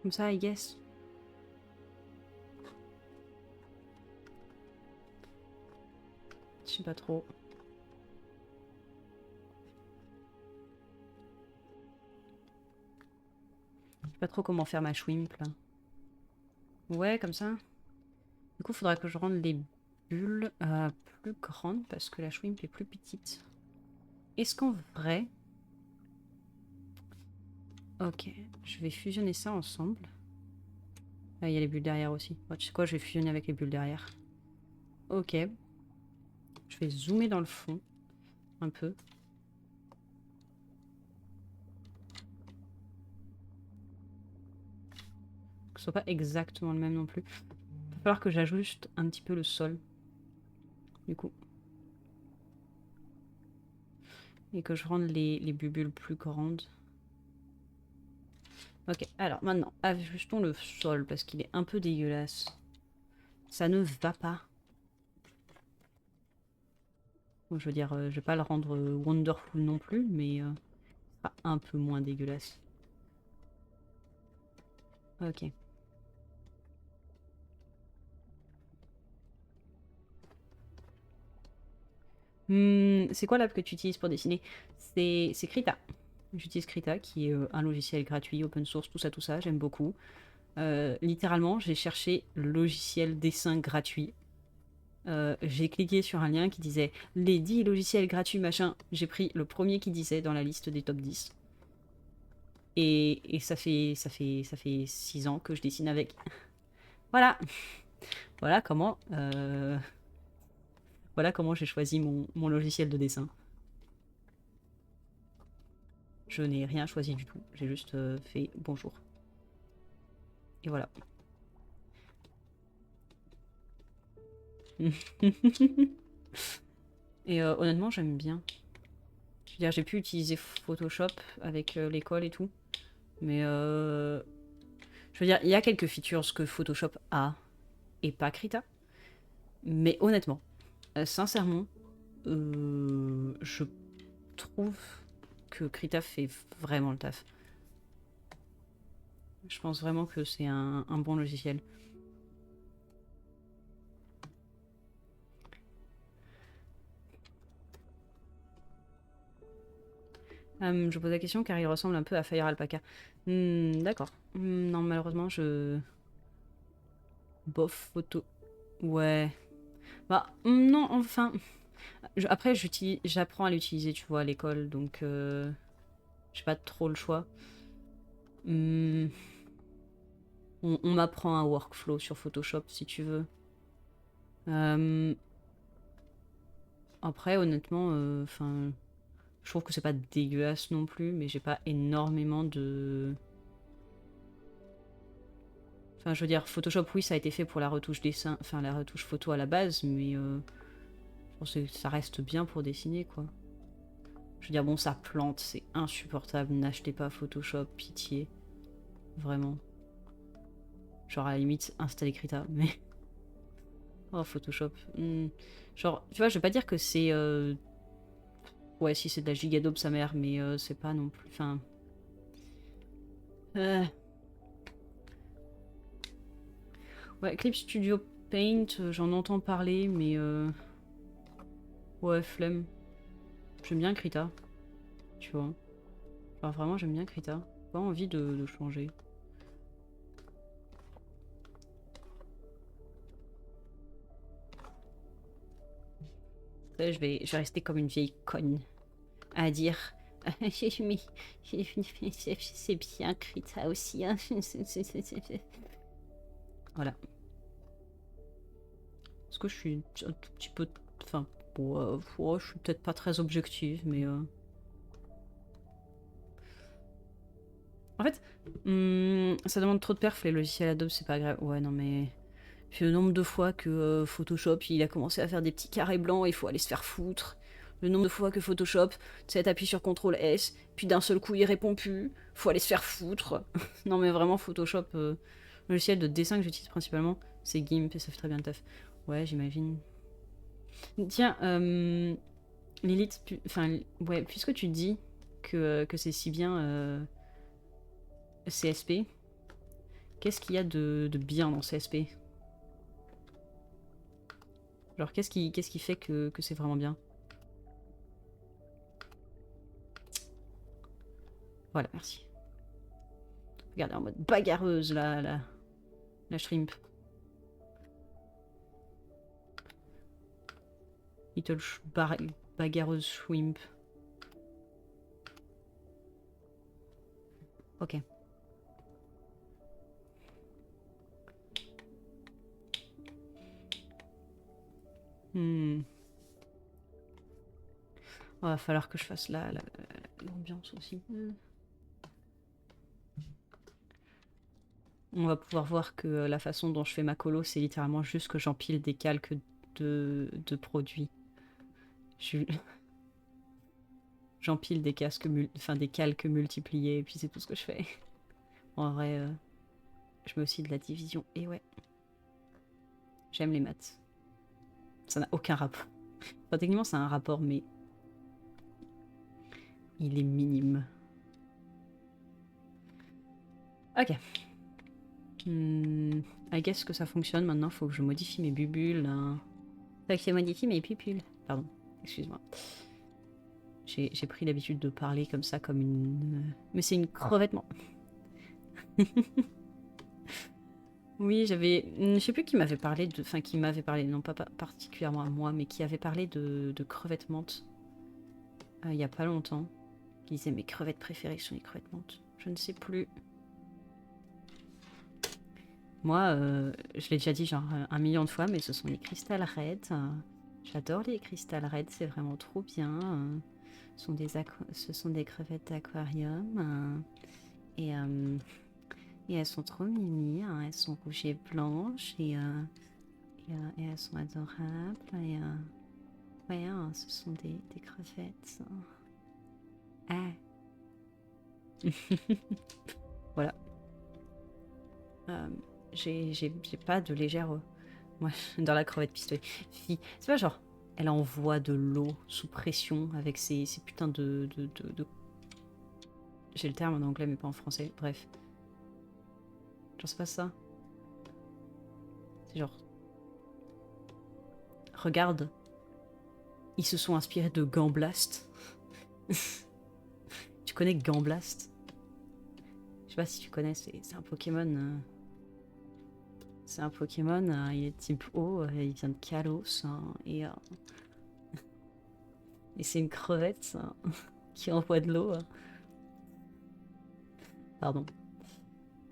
Speaker 1: Comme ça, I guess. Je sais pas trop. Je sais pas trop comment faire ma Schwimp là. Ouais, comme ça. Du coup, il faudra que je rende les bulles plus grandes parce que la Schwimp est plus petite. Est-ce qu'en vrai... Ok, je vais fusionner ça ensemble. Ah, il y a les bulles derrière aussi. Oh, tu sais quoi, je vais fusionner avec les bulles derrière. Ok. Je vais zoomer dans le fond. Un peu. Que ce soit pas exactement le même non plus. Il va falloir que j'ajuste un petit peu le sol. Du coup. Et que je rende les bulles plus grandes. Ok, alors maintenant, ajustons le sol parce qu'il est un peu dégueulasse. Ça ne va pas. Bon, je veux dire, je vais pas le rendre wonderful non plus, mais pas un peu moins dégueulasse. Ok. C'est quoi l'app que tu utilises pour dessiner? C'est Krita. J'utilise Krita, qui est un logiciel gratuit, open source, tout ça, j'aime beaucoup. Littéralement, j'ai cherché logiciel dessin gratuit. J'ai cliqué sur un lien qui disait les 10 logiciels gratuits machin. J'ai pris le premier qui disait dans la liste des top 10. Et ça fait 6 ans que je dessine avec. Voilà. Voilà comment voilà comment j'ai choisi mon logiciel de dessin. Je n'ai rien choisi du tout. J'ai juste fait bonjour. Et voilà. Et honnêtement, j'aime bien. Je veux dire, j'ai pu utiliser Photoshop avec l'école et tout. Mais je veux dire, il y a quelques features que Photoshop a et pas Krita. Mais honnêtement, sincèrement, je trouve que Krita fait vraiment le taf. Je pense vraiment que c'est un bon logiciel. Je pose la question car il ressemble un peu à Fire Alpaca. D'accord. Non, malheureusement, je... Bof, photo. Ouais. Bah, non, enfin... Après, j'apprends à l'utiliser, tu vois, à l'école, donc... j'ai pas trop le choix. On m'apprend un workflow sur Photoshop, si tu veux. Après, honnêtement, enfin... je trouve que c'est pas dégueulasse non plus, mais j'ai pas énormément de... Enfin, je veux dire, Photoshop, oui, ça a été fait pour la retouche dessin, enfin la retouche photo à la base, mais je pense que ça reste bien pour dessiner, quoi. Je veux dire, bon, ça plante, c'est insupportable, n'achetez pas Photoshop, pitié. Vraiment. Genre, à la limite, installez Krita, mais... Oh, Photoshop. Genre, tu vois, je vais pas dire que c'est... Ouais, si c'est de la gigadope, sa mère, mais c'est pas non plus... Enfin... Ouais, Clip Studio Paint, j'en entends parler, mais ouais, flemme. J'aime bien Krita, tu vois. Enfin, vraiment, j'aime bien Krita. Pas envie de changer. Je vais rester comme une vieille conne à dire mais c'est bien Krita aussi. Hein. Voilà. Parce que je suis un tout petit peu... Enfin, ouais, je suis peut-être pas très objective, mais... En fait, ça demande trop de perf, les logiciels Adobe, c'est pas grave. Ouais, non, mais... Puis le nombre de fois que Photoshop, il a commencé à faire des petits carrés blancs, il faut aller se faire foutre. Le nombre de fois que Photoshop, tu sais, t'appuies sur CTRL S, puis d'un seul coup, il répond plus. Faut aller se faire foutre. Non, mais vraiment, Photoshop, le logiciel de dessin que j'utilise principalement, c'est GIMP, et ça fait très bien le taf. Ouais, j'imagine. Tiens, Lilith, enfin, ouais, puisque tu dis que c'est si bien CSP, qu'est-ce qu'il y a de bien dans CSP? Genre, qu'est-ce qui fait que c'est vraiment bien? Voilà, merci. Regardez, en mode bagarreuse, la shrimp. Little bagarreuse shrimp. Ok. Va falloir que je fasse l'ambiance aussi. On va pouvoir voir que la façon dont je fais ma colo, c'est littéralement juste que j'empile des calques de produits. J'empile des des calques multipliés, et puis c'est tout ce que je fais. En vrai, je mets aussi de la division. Et ouais, j'aime les maths. Ça n'a aucun rapport. Enfin, techniquement, ça a un rapport, mais il est minime. Ok. I guess que ça fonctionne maintenant. Faut que je modifie mes bubules. Faut que je modifie mes pupules. Pardon, excuse-moi. J'ai pris l'habitude de parler comme ça, comme une... Mais c'est une crevettement. Oui, j'avais... Je sais plus qui m'avait parlé de... Enfin, qui m'avait parlé, non pas particulièrement à moi, mais qui avait parlé de crevettes menthes. Il y a pas longtemps. Qui disait mes crevettes préférées sont les crevettes menthes. Je ne sais plus. Moi, je l'ai déjà dit genre 1 million de fois, mais ce sont les Crystal Red. J'adore les Crystal Red, c'est vraiment trop bien. Ce sont des crevettes d'aquarium. Et elles sont trop mimi, hein. Elles sont rouges et blanches. Et elles sont adorables. Et ouais, hein, ce sont des crevettes. Ah. Voilà. J'ai pas de légère... Moi, dans la crevette pistolet. C'est pas genre... Elle envoie de l'eau sous pression avec ces putains de... J'ai le terme en anglais mais pas en français. Bref. Genre c'est pas ça. C'est genre... Regarde. Ils se sont inspirés de Gamblast. Tu connais Gamblast? Je sais pas si tu connais, c'est un Pokémon... C'est un Pokémon, il est type eau, il vient de Kalos, hein, et c'est une crevette hein, qui envoie de l'eau. Pardon.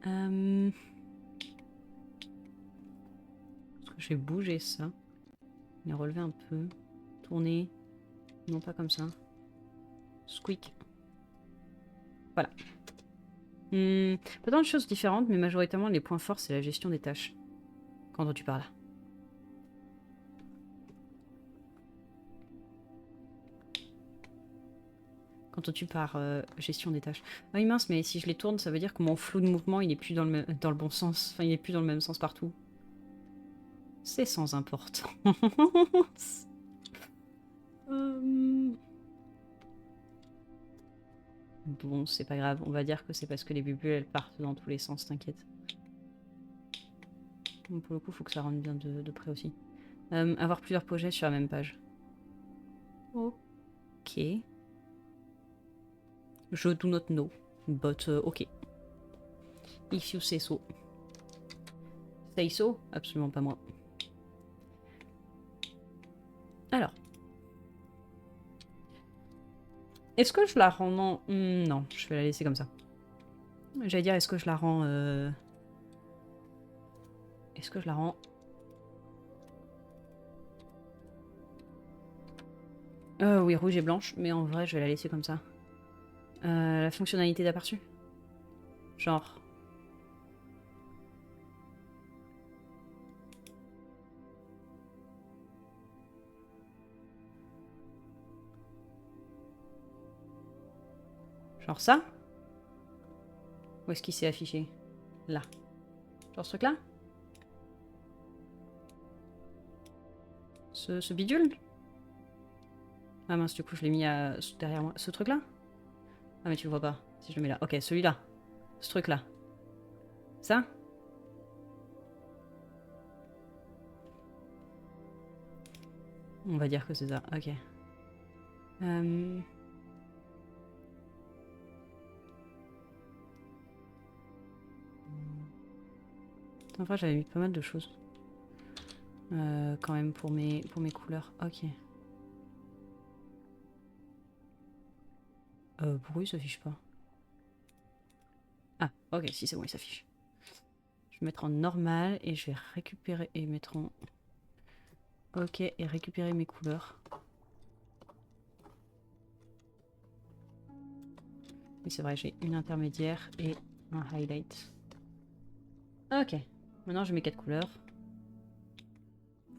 Speaker 1: Est-ce que je vais bouger ça? Les relever un peu. Tourner. Non, pas comme ça. Squeak. Voilà. Pas tant de choses différentes, mais majoritairement, les points forts, c'est la gestion des tâches. Quand tu parles. Quand tu pars, gestion des tâches. Ah oui, mince, mais si je les tourne, ça veut dire que mon flou de mouvement, il est plus dans le bon sens. Enfin, il est plus dans le même sens partout. C'est sans importance. Bon, c'est pas grave. On va dire que c'est parce que les bulles, elles partent dans tous les sens, t'inquiète. Donc pour le coup, il faut que ça rentre bien de près aussi. Avoir plusieurs projets sur la même page. Ok. Je do not know. But ok. If you say so. Say so? Absolument pas moi. Alors. Est-ce que je la rends... Non, non, je vais la laisser comme ça. J'allais dire, est-ce que je la rends... Est-ce que je la rends... Oui, rouge et blanche, mais en vrai, je vais la laisser comme ça. La fonctionnalité d'aperçu. Genre... Genre ça? Où est-ce qu'il s'est affiché? Là. Genre ce truc-là? Ce bidule? Ah mince, du coup, je l'ai mis derrière moi. Ce truc-là? Ah mais tu le vois pas. Si je le mets là. Ok, celui-là. Ce truc-là. Ça? On va dire que c'est ça. Ok. En vrai, j'avais mis pas mal de choses. Quand même, pour mes couleurs. Ok. Pourquoi il s'affiche pas? Ah, ok, si c'est bon, il s'affiche. Je vais mettre en normal et je vais récupérer et mettre en... Ok, et récupérer mes couleurs. Oui, c'est vrai, j'ai une intermédiaire et un highlight. Ok, maintenant je mets 4 couleurs.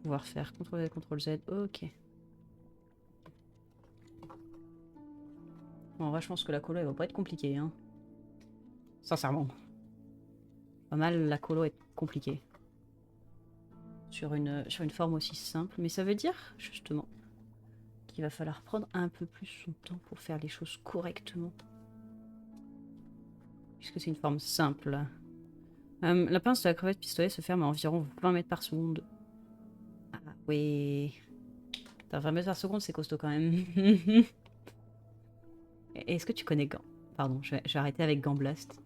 Speaker 1: Pouvoir faire CTRL-Z, CTRL-Z, ok. Bon, en vrai, je pense que la colo, elle va pas être compliquée, hein. Sincèrement. Pas mal, la colo est compliquée. Sur une forme aussi simple. Mais ça veut dire, justement, qu'il va falloir prendre un peu plus son temps pour faire les choses correctement. Puisque c'est une forme simple. La pince de la crevette pistolet se ferme à environ 20 mètres par seconde. Ah oui. 20 mètres par seconde, c'est costaud quand même. Est-ce que tu connais Gant? Pardon, je vais arrêter avec Gamblaste.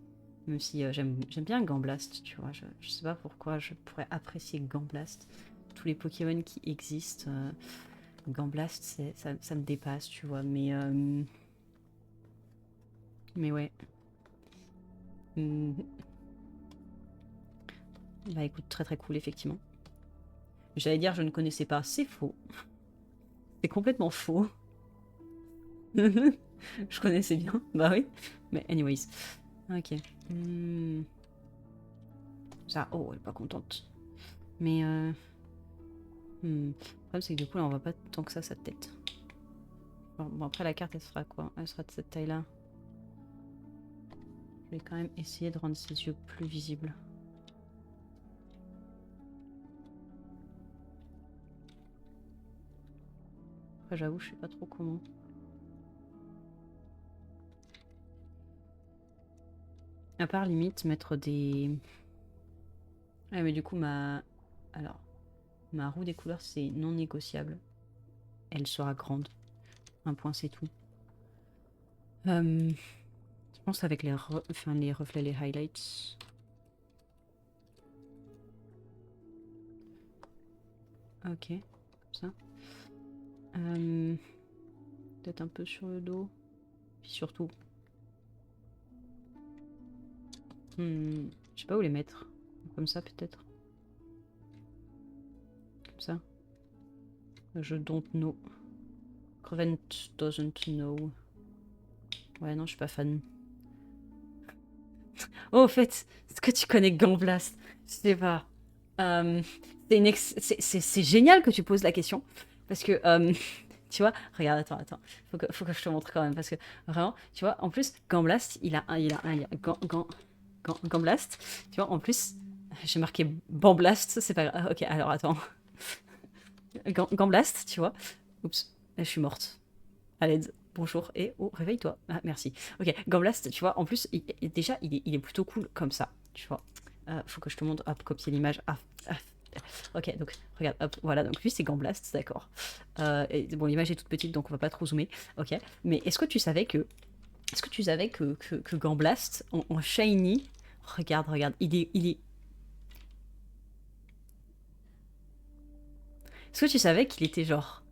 Speaker 1: Même si j'aime bien Gamblaste, tu vois. Je sais pas pourquoi je pourrais apprécier Gamblaste. Tous les Pokémon qui existent, Gamblaste, ça me dépasse, tu vois. Mais ouais. Bah écoute, très très cool, effectivement. J'allais dire je ne connaissais pas, c'est faux. C'est complètement faux. Je connaissais bien, bah oui. Mais anyways. Ok. Ça, oh, elle est pas contente. Mais le problème c'est que du coup là on voit pas tant que ça sa tête. Bon après la carte elle sera quoi? Elle sera de cette taille là. Je vais quand même essayer de rendre ses yeux plus visibles. Après j'avoue je sais pas trop comment. À part limite mettre des... Ah mais du coup alors ma roue des couleurs c'est non négociable. Elle sera grande. Un point c'est tout. Je pense avec les reflets, les highlights. Ok, comme ça. Peut-être un peu sur le dos. Puis surtout. Je sais pas où les mettre. Comme ça peut-être. Comme ça. Je don't know. Crevent doesn't know. Ouais, non, je suis pas fan. Oh, au fait, est-ce que tu connais Gamblaste? Je sais pas. C'est génial que tu poses la question. Parce que, tu vois, regarde, attends. Faut que je te montre quand même. Parce que, vraiment, tu vois, en plus, Gamblaste, Gamblaste, tu vois, en plus, j'ai marqué Bamblast, c'est pas grave. Ok, alors attends. Gamblaste, tu vois. Oups, là, je suis morte. À l'aide. Bonjour et oh, réveille-toi. Ah, merci. Ok, Gamblaste, tu vois, en plus, déjà, il est plutôt cool comme ça, tu vois. Faut que je te montre. Hop, copier l'image. Ok, donc regarde, hop, voilà, donc lui c'est Gamblast, d'accord. Et bon, l'image est toute petite, donc on va pas trop zoomer. Ok, mais est-ce que tu savais que que Gamblast en shiny, regarde, il est. Est-ce que tu savais qu'il était genre.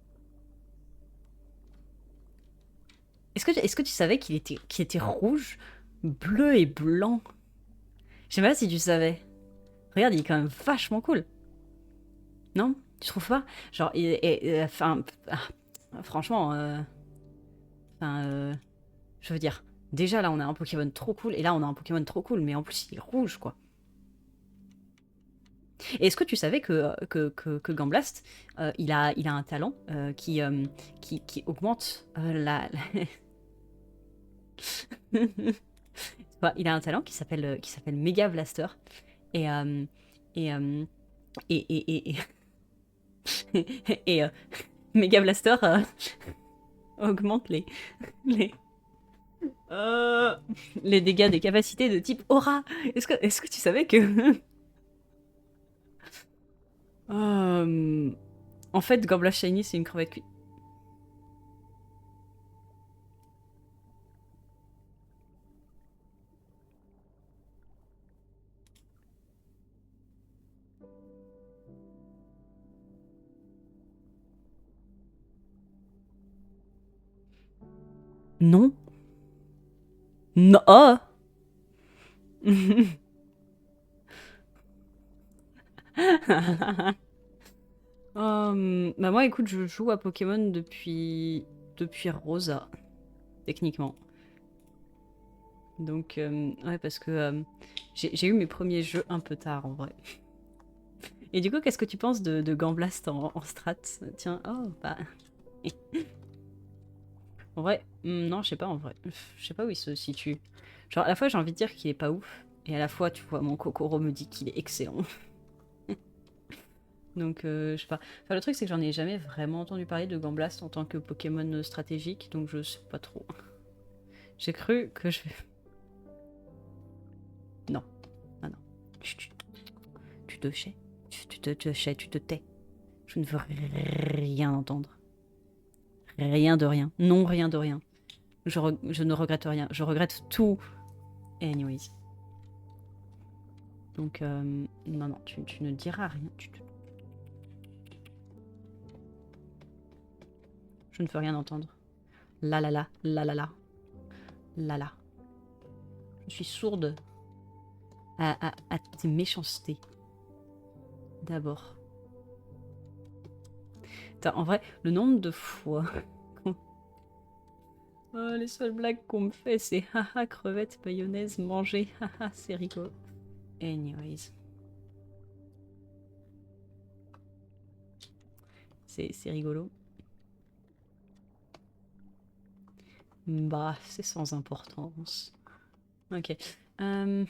Speaker 1: Est-ce que tu savais qu'il était rouge, bleu et blanc? Je sais pas si tu savais. Regarde, il est quand même vachement cool. Non? Tu trouves pas? Genre, enfin, franchement, enfin, je veux dire, déjà là on a un Pokémon trop cool, et là on a un Pokémon trop cool, mais en plus il est rouge quoi. Et est-ce que tu savais que Gamblast, il a un talent qui augmente Bah, il a un talent qui s'appelle Mega Blaster. Et, et, et, et Mega Blaster augmente les, euh, les dégâts des capacités de type aura. Est-ce que tu savais que en fait, Gambler Shiny, c'est une crevette cuite. Non. Non. Oh. Bah moi, écoute, je joue à Pokémon depuis Rosa, techniquement. Donc, ouais, parce que j'ai eu mes premiers jeux un peu tard, en vrai. Et du coup, qu'est-ce que tu penses de Gamblast en strat? Tiens, oh, bah... En vrai, non, je sais pas, en vrai. Je sais pas où il se situe. Genre, à la fois, j'ai envie de dire qu'il est pas ouf, et à la fois, tu vois, mon Kokoro me dit qu'il est excellent. Donc, je sais pas. Enfin, le truc, c'est que j'en ai jamais vraiment entendu parler de Gamblast en tant que Pokémon stratégique, donc je sais pas trop. J'ai cru que je... Non. Ah non. Tu te sais. Tu te tais. Je ne veux rien entendre. Rien de rien. Non, rien de rien. Je ne regrette rien. Je regrette tout. Anyways. Donc, non, non, tu ne diras rien. Je ne veux rien entendre. La la la, la la la, la la. Je suis sourde à tes méchancetés. D'abord. En vrai, le nombre de fois... Oh, les seules blagues qu'on me fait, c'est haha, crevettes, mayonnaise, manger, haha, c'est rigolo. Anyways. C'est rigolo. Bah, c'est sans importance. Ok. Moi,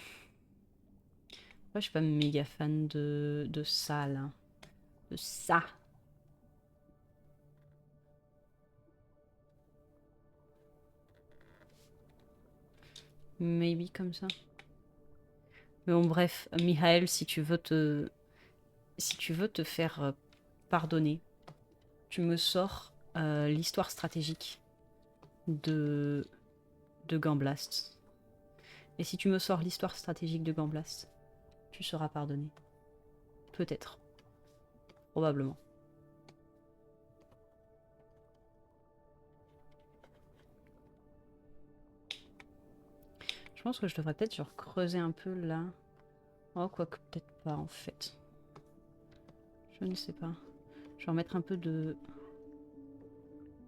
Speaker 1: je suis pas méga fan de ça, là. De ça. Maybe comme ça. Mais bon, bref, Mihael, si tu veux te faire pardonner, tu me sors l'histoire stratégique de Gamblast. Et si tu me sors l'histoire stratégique de Gamblast, tu seras pardonné. Peut-être. Probablement. Je pense que je devrais peut-être genre creuser un peu là. Oh, quoique peut-être pas en fait. Je ne sais pas. Je vais remettre un peu de...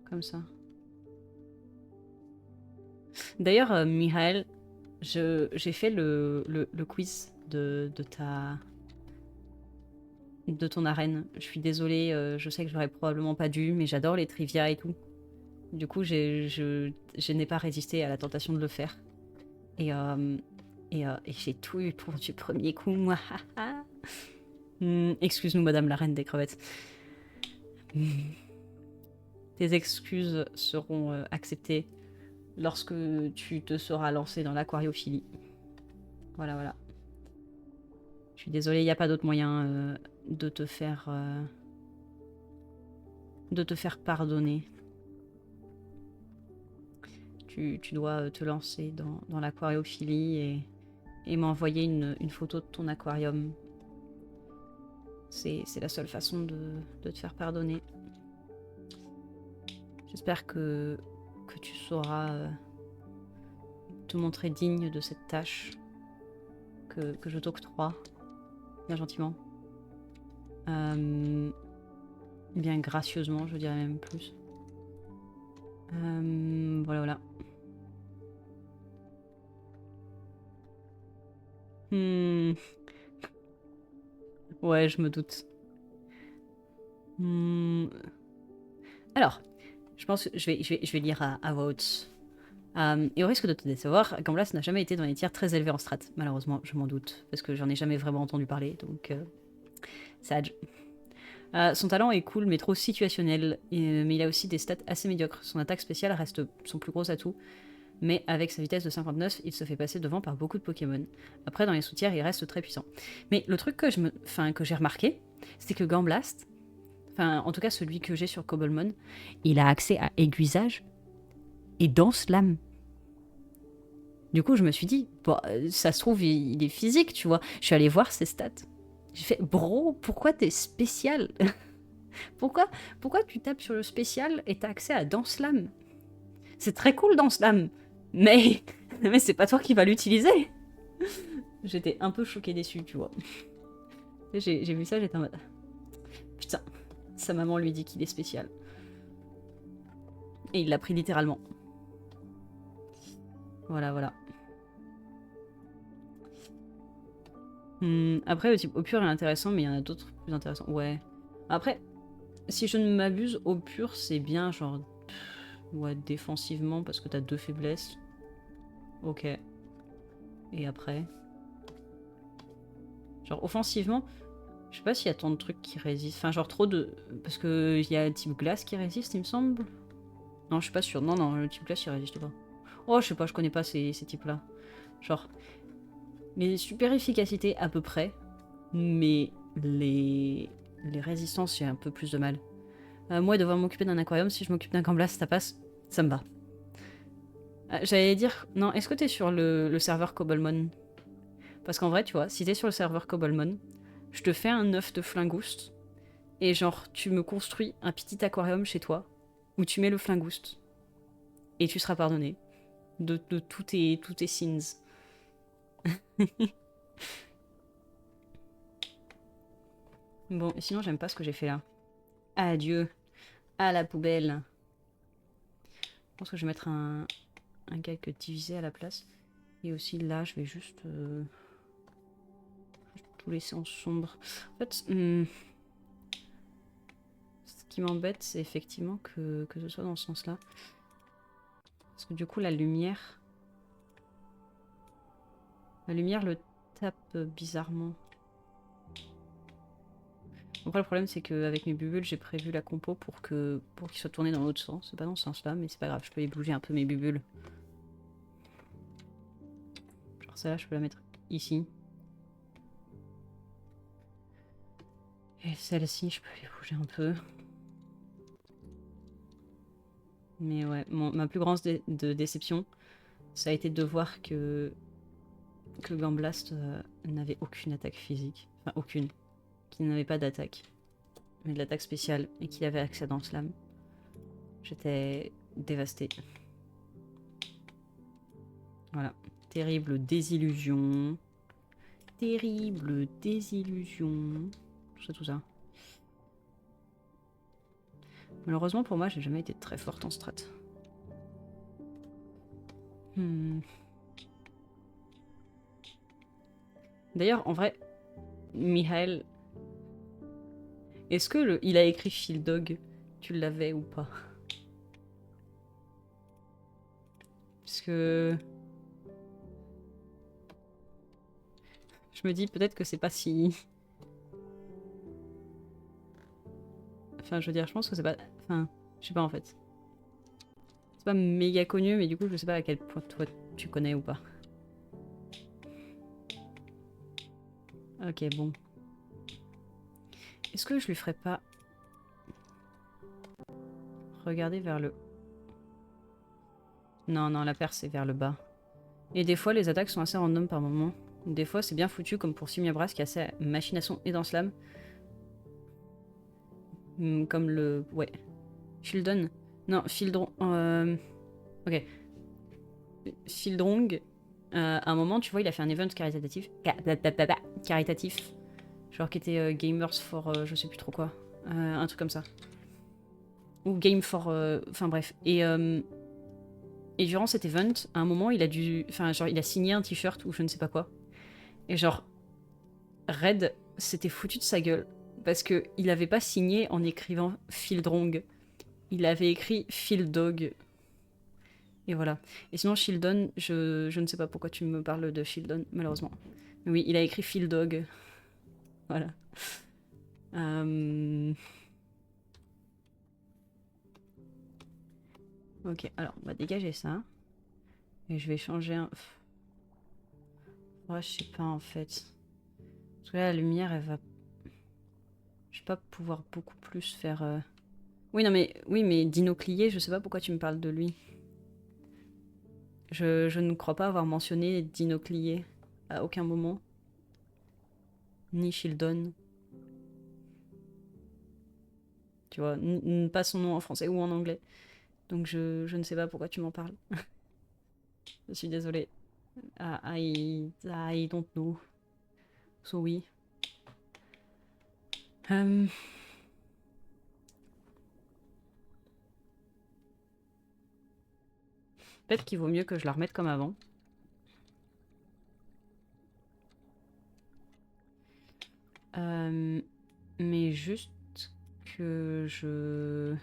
Speaker 1: Comme ça. D'ailleurs, Mihael, j'ai fait le quiz de ton arène. Je suis désolée, je sais que j'aurais probablement pas dû, mais j'adore les trivia et tout. Du coup, je n'ai pas résisté à la tentation de le faire. Et, j'ai tout eu pour du premier coup, moi. Excuse-nous, madame la reine des crevettes. Tes excuses seront acceptées lorsque tu te seras lancé dans l'aquariophilie. Voilà, voilà. suis désolée, il n'y a pas d'autre moyen de te faire pardonner. Tu dois te lancer dans l'aquariophilie et m'envoyer une photo de ton aquarium. C'est la seule façon de te faire pardonner. J'espère que tu sauras te montrer digne de cette tâche que je t'octroie, bien gentiment. Bien gracieusement, je dirais même plus. Voilà, voilà. Ouais, je me doute. Alors, je pense que je vais lire à voix haute. Et au risque de te décevoir, Gamblas n'a jamais été dans les tiers très élevés en strat. Malheureusement, je m'en doute, parce que j'en ai jamais vraiment entendu parler, donc sad. Son talent est cool, mais trop situationnel, mais il a aussi des stats assez médiocres. Son attaque spéciale reste son plus gros atout, mais avec sa vitesse de 59, il se fait passer devant par beaucoup de Pokémon. Après, dans les sous-tiers, il reste très puissant. Mais le truc que j'ai remarqué, c'est que Gamblast, en tout cas celui que j'ai sur Cobblemon, il a accès à Aiguisage et Danse Lame. Du coup, je me suis dit, bon, ça se trouve, il est physique, tu vois. Je suis allée voir ses stats. J'ai fait, bro, pourquoi t'es spécial? pourquoi tu tapes sur le spécial et t'as accès à Danse Lame? C'est très cool, Danse Lame, mais c'est pas toi qui vas l'utiliser. J'étais un peu choquée déçue, tu vois. J'ai vu ça, j'étais en mode... Putain, sa maman lui dit qu'il est spécial. Et il l'a pris littéralement. Voilà, voilà. Après, le type au pur est intéressant, mais il y en a d'autres plus intéressants. Ouais. Après, si je ne m'abuse, au pur, c'est bien, genre... ouais, défensivement, parce que t'as 2 faiblesses. Ok. Et après... genre, offensivement, je sais pas s'il y a tant de trucs qui résistent. Enfin, genre trop de... parce que il y a le type glace qui résiste, il me semble. Non, je suis pas sûre. Non, non, le type glace, il résiste pas. Oh, je sais pas, je connais pas ces types-là. Genre... les super efficacités à peu près, mais les résistances, j'ai un peu plus de mal. Moi, devoir m'occuper d'un aquarium, si je m'occupe d'un Gamblas, ça passe, ça me va. J'allais dire, non, est-ce que t'es sur le serveur Cobblemon? Parce qu'en vrai, tu vois, si t'es sur le serveur Cobblemon, je te fais un œuf de flingouste, et genre, tu me construis un petit aquarium chez toi, où tu mets le flingouste, et tu seras pardonné de tous tes sins. Bon, sinon, j'aime pas ce que j'ai fait là. Adieu. À la poubelle. Je pense que je vais mettre un calque divisé à la place. Et aussi là, je vais juste tout laisser en sombre. En fait, ce qui m'embête, c'est effectivement que ce soit dans ce sens-là. Parce que du coup, la lumière le tape bizarrement. Après, le problème, c'est qu'avec mes bubules, j'ai prévu la compo pour qu'ils soient tournés dans l'autre sens. C'est pas dans ce sens-là, mais c'est pas grave, je peux les bouger un peu mes bubules. Genre celle-là, je peux la mettre ici. Et celle-ci, je peux les bouger un peu. Mais ouais, ma plus grande déception, ça a été de voir que Gamblast n'avait aucune attaque physique. Enfin, aucune. Qu'il n'avait pas d'attaque. Mais de l'attaque spéciale. Et qu'il avait accès dans Slam. J'étais dévastée. Voilà. Terrible désillusion. Terrible désillusion. Tout ça. Malheureusement pour moi, j'ai jamais été très forte en strat. D'ailleurs, en vrai, Mihail, est-ce que il a écrit Field Dog, tu l'avais ou pas? Parce que je me dis peut-être que c'est pas si... Enfin, je veux dire, je pense que c'est pas... Enfin, je sais pas en fait. C'est pas méga connu, mais du coup, je sais pas à quel point toi tu connais ou pas. Ok, bon. Est-ce que je lui ferais pas... Regarder vers le... Non, non, la perce est vers le bas. Et des fois, les attaques sont assez random par moment. Des fois, c'est bien foutu, comme pour Simiabras, qui a assez machine à son et dans Slam. Comme le... Ouais. Shieldon. Non, Fildron... Ok. Fildrong, à un moment, tu vois, il a fait un event caritatif. Caritatif. Genre qui était Gamers for je sais plus trop quoi. Un truc comme ça. Ou Game for... Enfin bref. Et durant cet event, à un moment, il a dû... Enfin, genre, il a signé un t-shirt ou je ne sais pas quoi. Et genre, Red s'était foutu de sa gueule. Parce que il avait pas signé en écrivant Fildrong. Il avait écrit Fildog. Et voilà. Et sinon, Shieldon, je ne sais pas pourquoi tu me parles de Shieldon, malheureusement. Mais oui, il a écrit Fildog. Voilà. Ok, alors, on va dégager ça. Et je vais changer un... Ouais, je sais pas, en fait. Parce que là, la lumière, elle va... Je vais pas pouvoir beaucoup plus faire... Oui, non, mais... Oui, mais Dinoclier, je sais pas pourquoi tu me parles de lui. Je ne crois pas avoir mentionné Dinoclier à aucun moment. Ni Shieldon. Tu vois, pas son nom en français ou en anglais. Donc je ne sais pas pourquoi tu m'en parles. Je suis désolée. I don't know. So oui. Peut-être qu'il vaut mieux que je la remette comme avant. Mais juste que je...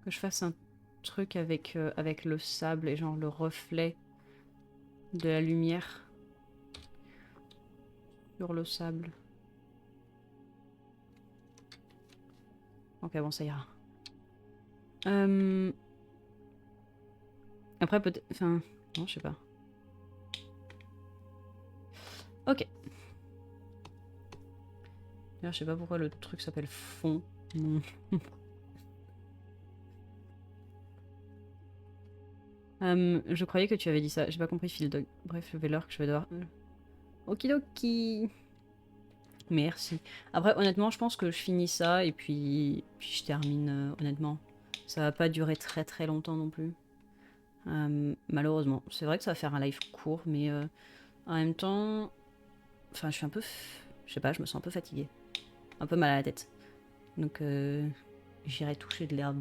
Speaker 1: Que je fasse un truc avec, avec le sable et genre le reflet de la lumière sur le sable. Ok, bon, ça ira. Après, peut-être... Enfin... Non, je sais pas. Ok. D'ailleurs, je sais pas pourquoi le truc s'appelle fond. Je croyais que tu avais dit ça. J'ai pas compris, Phildog. Bref, je vais l'heure que je vais devoir... Okidoki. Merci. Après, honnêtement, je pense que je finis ça et puis je termine, honnêtement. Ça va pas durer très très longtemps non plus. Malheureusement. C'est vrai que ça va faire un live court, mais en même temps... Enfin, je suis un peu... Je sais pas, je me sens un peu fatiguée. Un peu mal à la tête. Donc, j'irai toucher de l'herbe.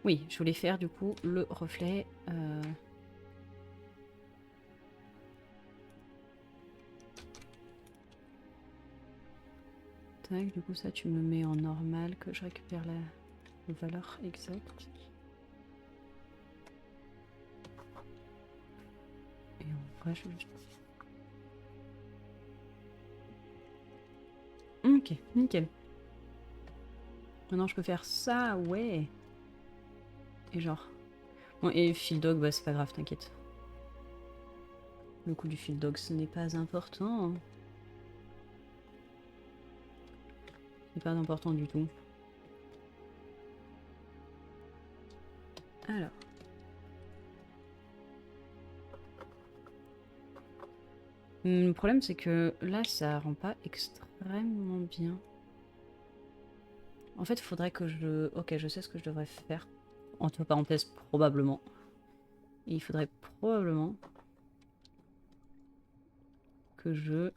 Speaker 1: Oui, je voulais faire du coup le reflet... Tac, du coup ça tu me mets en normal, que je récupère la valeur exacte. Et en vrai je vais juste... Ok, nickel. Maintenant je peux faire ça, ouais. Et genre... Bon, et Field Dog, bah c'est pas grave, t'inquiète. Le coup du Field Dog, ce n'est pas important. C'est pas important du tout. Alors... Le problème c'est que là ça rend pas extrêmement bien. En fait, il faudrait que je... Ok, je sais ce que je devrais faire. Entre parenthèses, probablement. Et il faudrait probablement que je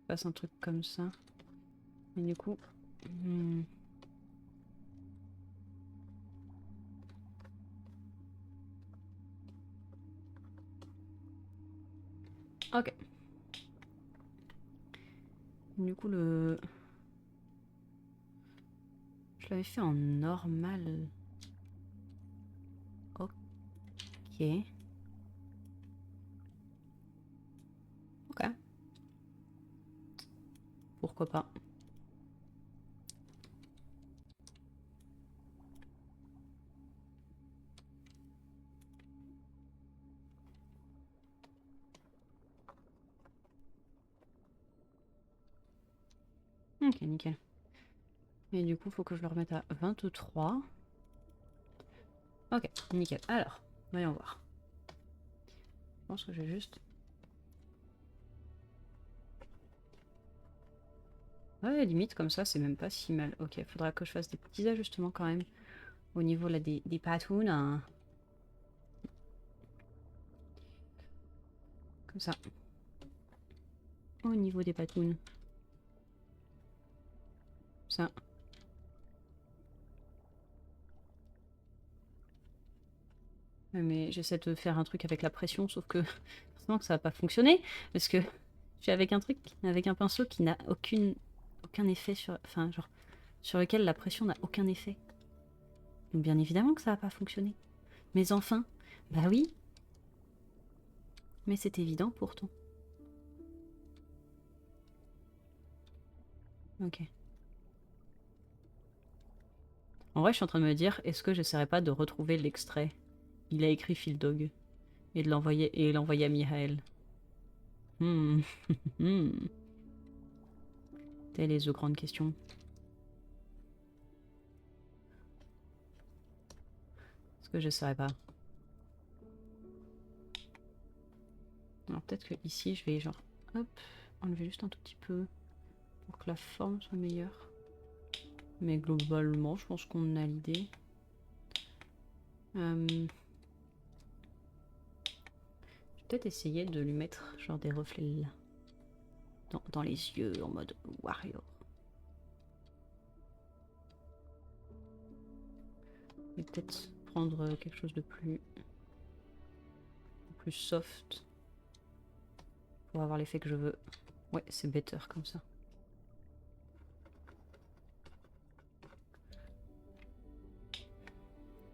Speaker 1: fasse un truc comme ça. Et du coup... Ok. Du coup, le... Je l'avais fait en normal. Ok. Ok. Pourquoi pas. Ok, nickel. Et du coup, faut que je le remette à 23. Ok, nickel. Alors, voyons voir. Je pense que je vais juste... Ouais, limite, comme ça, c'est même pas si mal. Ok, faudra que je fasse des petits ajustements quand même. Au niveau là, des patounes. Hein. Comme ça. Au niveau des patounes. Ça. Mais j'essaie de faire un truc avec la pression, sauf que forcément que ça va pas fonctionner. Parce que je suis avec un truc, avec un pinceau qui n'a aucun effet sur... Enfin, genre, sur lequel la pression n'a aucun effet. Donc bien évidemment que ça va pas fonctionner. Mais enfin, bah oui. Mais c'est évident pourtant. Ok. En vrai, je suis en train de me dire, est-ce que j'essaierai pas de retrouver l'extrait? Il a écrit Phil Dog. Et de l'envoyer à Mihael. Hmm. Telle est la grande question. Est-ce que j'essaierai pas? Alors peut-être que ici, je vais genre, hop, enlever juste un tout petit peu pour que la forme soit meilleure. Mais globalement, je pense qu'on a l'idée. Je vais peut-être essayer de lui mettre genre des reflets là. Dans les yeux, en mode warrior. Et peut-être prendre quelque chose de plus soft pour avoir l'effet que je veux. Ouais, c'est better comme ça.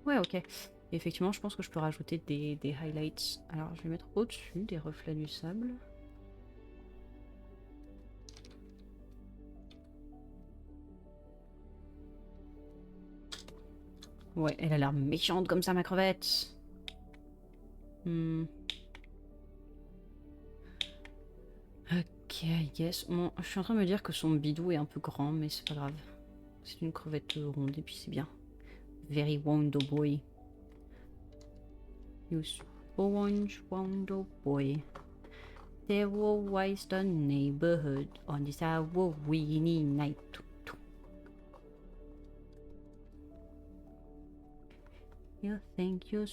Speaker 1: Ouais, ok. Et effectivement, je pense que je peux rajouter des highlights. Alors, je vais mettre au-dessus des reflets du sable. Ouais, elle a l'air méchante comme ça, ma crevette. Ok, I guess. Bon, je suis en train de me dire que son bidou est un peu grand, mais c'est pas grave. C'est une crevette ronde et puis c'est bien. Very Wondo boy. You orange Wondo boy. There was the neighborhood on this Halloween night. You think you're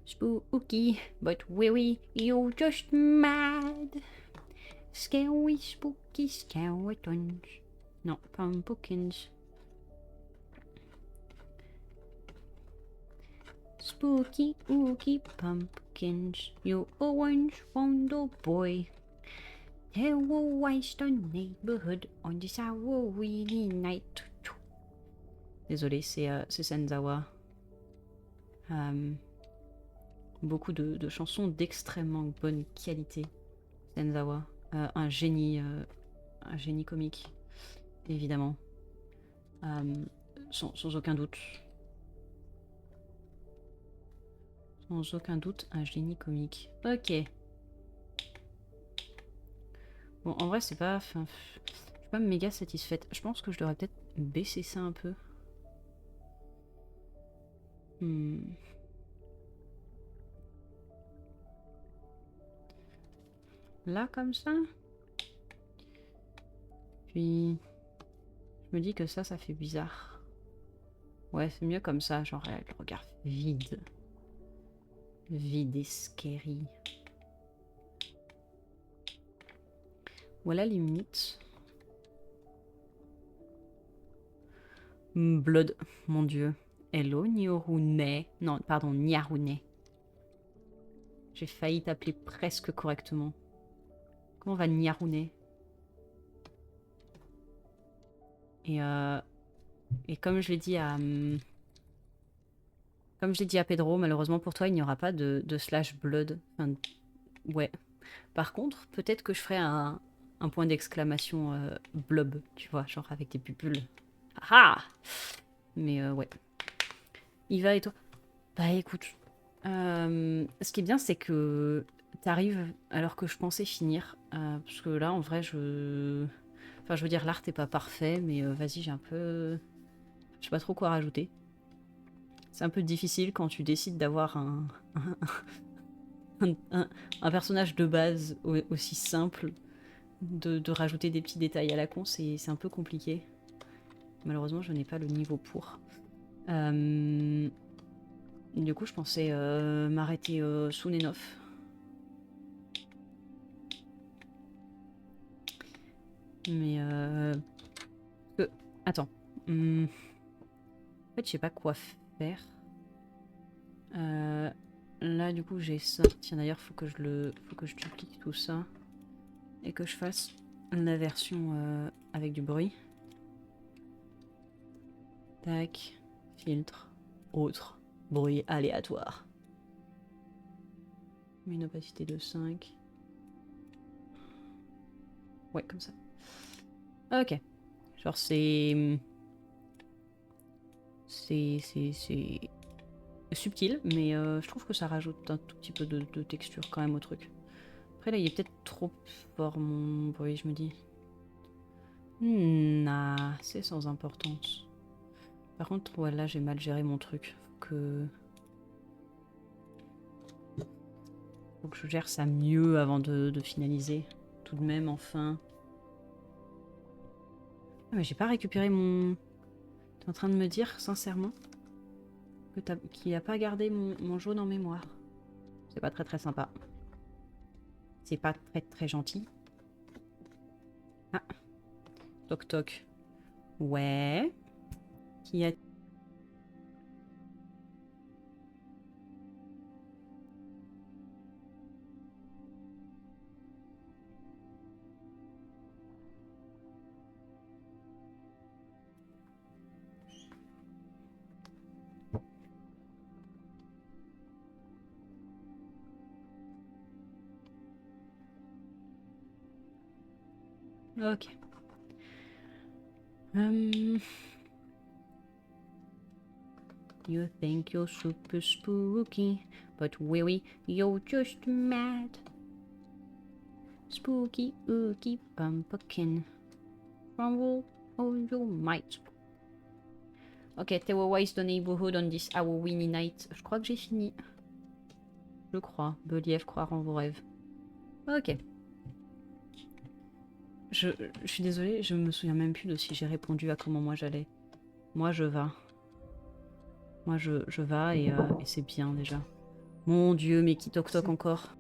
Speaker 1: spooky, but really you're just mad. Scary, spooky skeletons. Non, pumpkins. Spooky, ooky pumpkins. You orange wonder boy. Terrorize the neighborhood on this Halloween night. Désolé, c'est Senzawa. Beaucoup de chansons d'extrêmement bonne qualité. Senzawa. Un génie comique, évidemment. Sans aucun doute. Sans aucun doute, un génie comique. Ok. Bon, en vrai, c'est pas... Enfin, je suis pas méga satisfaite. Je pense que je devrais peut-être baisser ça un peu. Là, comme ça. Puis... Je me dis que ça fait bizarre. Ouais, c'est mieux comme ça, genre le regard vide. Vide et scary. Voilà les limites. Blood, mon dieu. Hello, Niorune. Non, pardon, Niarune. J'ai failli t'appeler presque correctement. Comment va Niarune? Et comme je l'ai dit à... Comme je l'ai dit à Pedro, malheureusement pour toi, il n'y aura pas de slash blood. Enfin, ouais. Par contre, peut-être que je ferai un point d'exclamation blob, tu vois, genre avec des pupules. Ah! Mais ouais. Yva et toi? Bah écoute, ce qui est bien, c'est que t'arrives alors que je pensais finir. Parce que là, en vrai, Enfin, je veux dire, l'art est pas parfait, mais vas-y, j'ai un peu... Je sais pas trop quoi rajouter. C'est un peu difficile quand tu décides d'avoir un personnage de base aussi simple, de rajouter des petits détails à la con, c'est un peu compliqué. Malheureusement, je n'ai pas le niveau pour. Du coup, je pensais m'arrêter soon enough. Mais attends. En fait, je sais pas quoi faire. Là, du coup, j'ai ça. Tiens, d'ailleurs, faut que je duplique tout ça et que je fasse la version avec du bruit. Tac, filtre, autre, bruit aléatoire. Une opacité de 5. Ouais, comme ça. Ok. Genre, c'est subtil, mais je trouve que ça rajoute un tout petit peu de texture quand même au truc. Après, là, il est peut-être trop fort mon bruit, je me dis. Nah, c'est sans importance. Par contre, ouais, là, j'ai mal géré mon truc. Faut que je gère ça mieux avant de finaliser. Tout de même, enfin. Ah, mais j'ai pas récupéré mon... T'es en train de me dire, sincèrement, qu'il a pas gardé mon jaune en mémoire. C'est pas très très sympa. C'est pas très très gentil. Ah, toc toc. Ouais. Qui a... Ok. You think you're super spooky, but really, you're just mad. Spooky, ooky, pumpkin. Rumble all your might. Ok, terrorize the neighborhood on this Halloween night. Je crois que j'ai fini. Je crois. Believe, croire en vos rêves. Ok. Je suis désolée, je me souviens même plus de si j'ai répondu à comment moi j'allais. Moi je vais. Moi je vais et c'est bien déjà. Mon dieu, mais qui toc toc encore.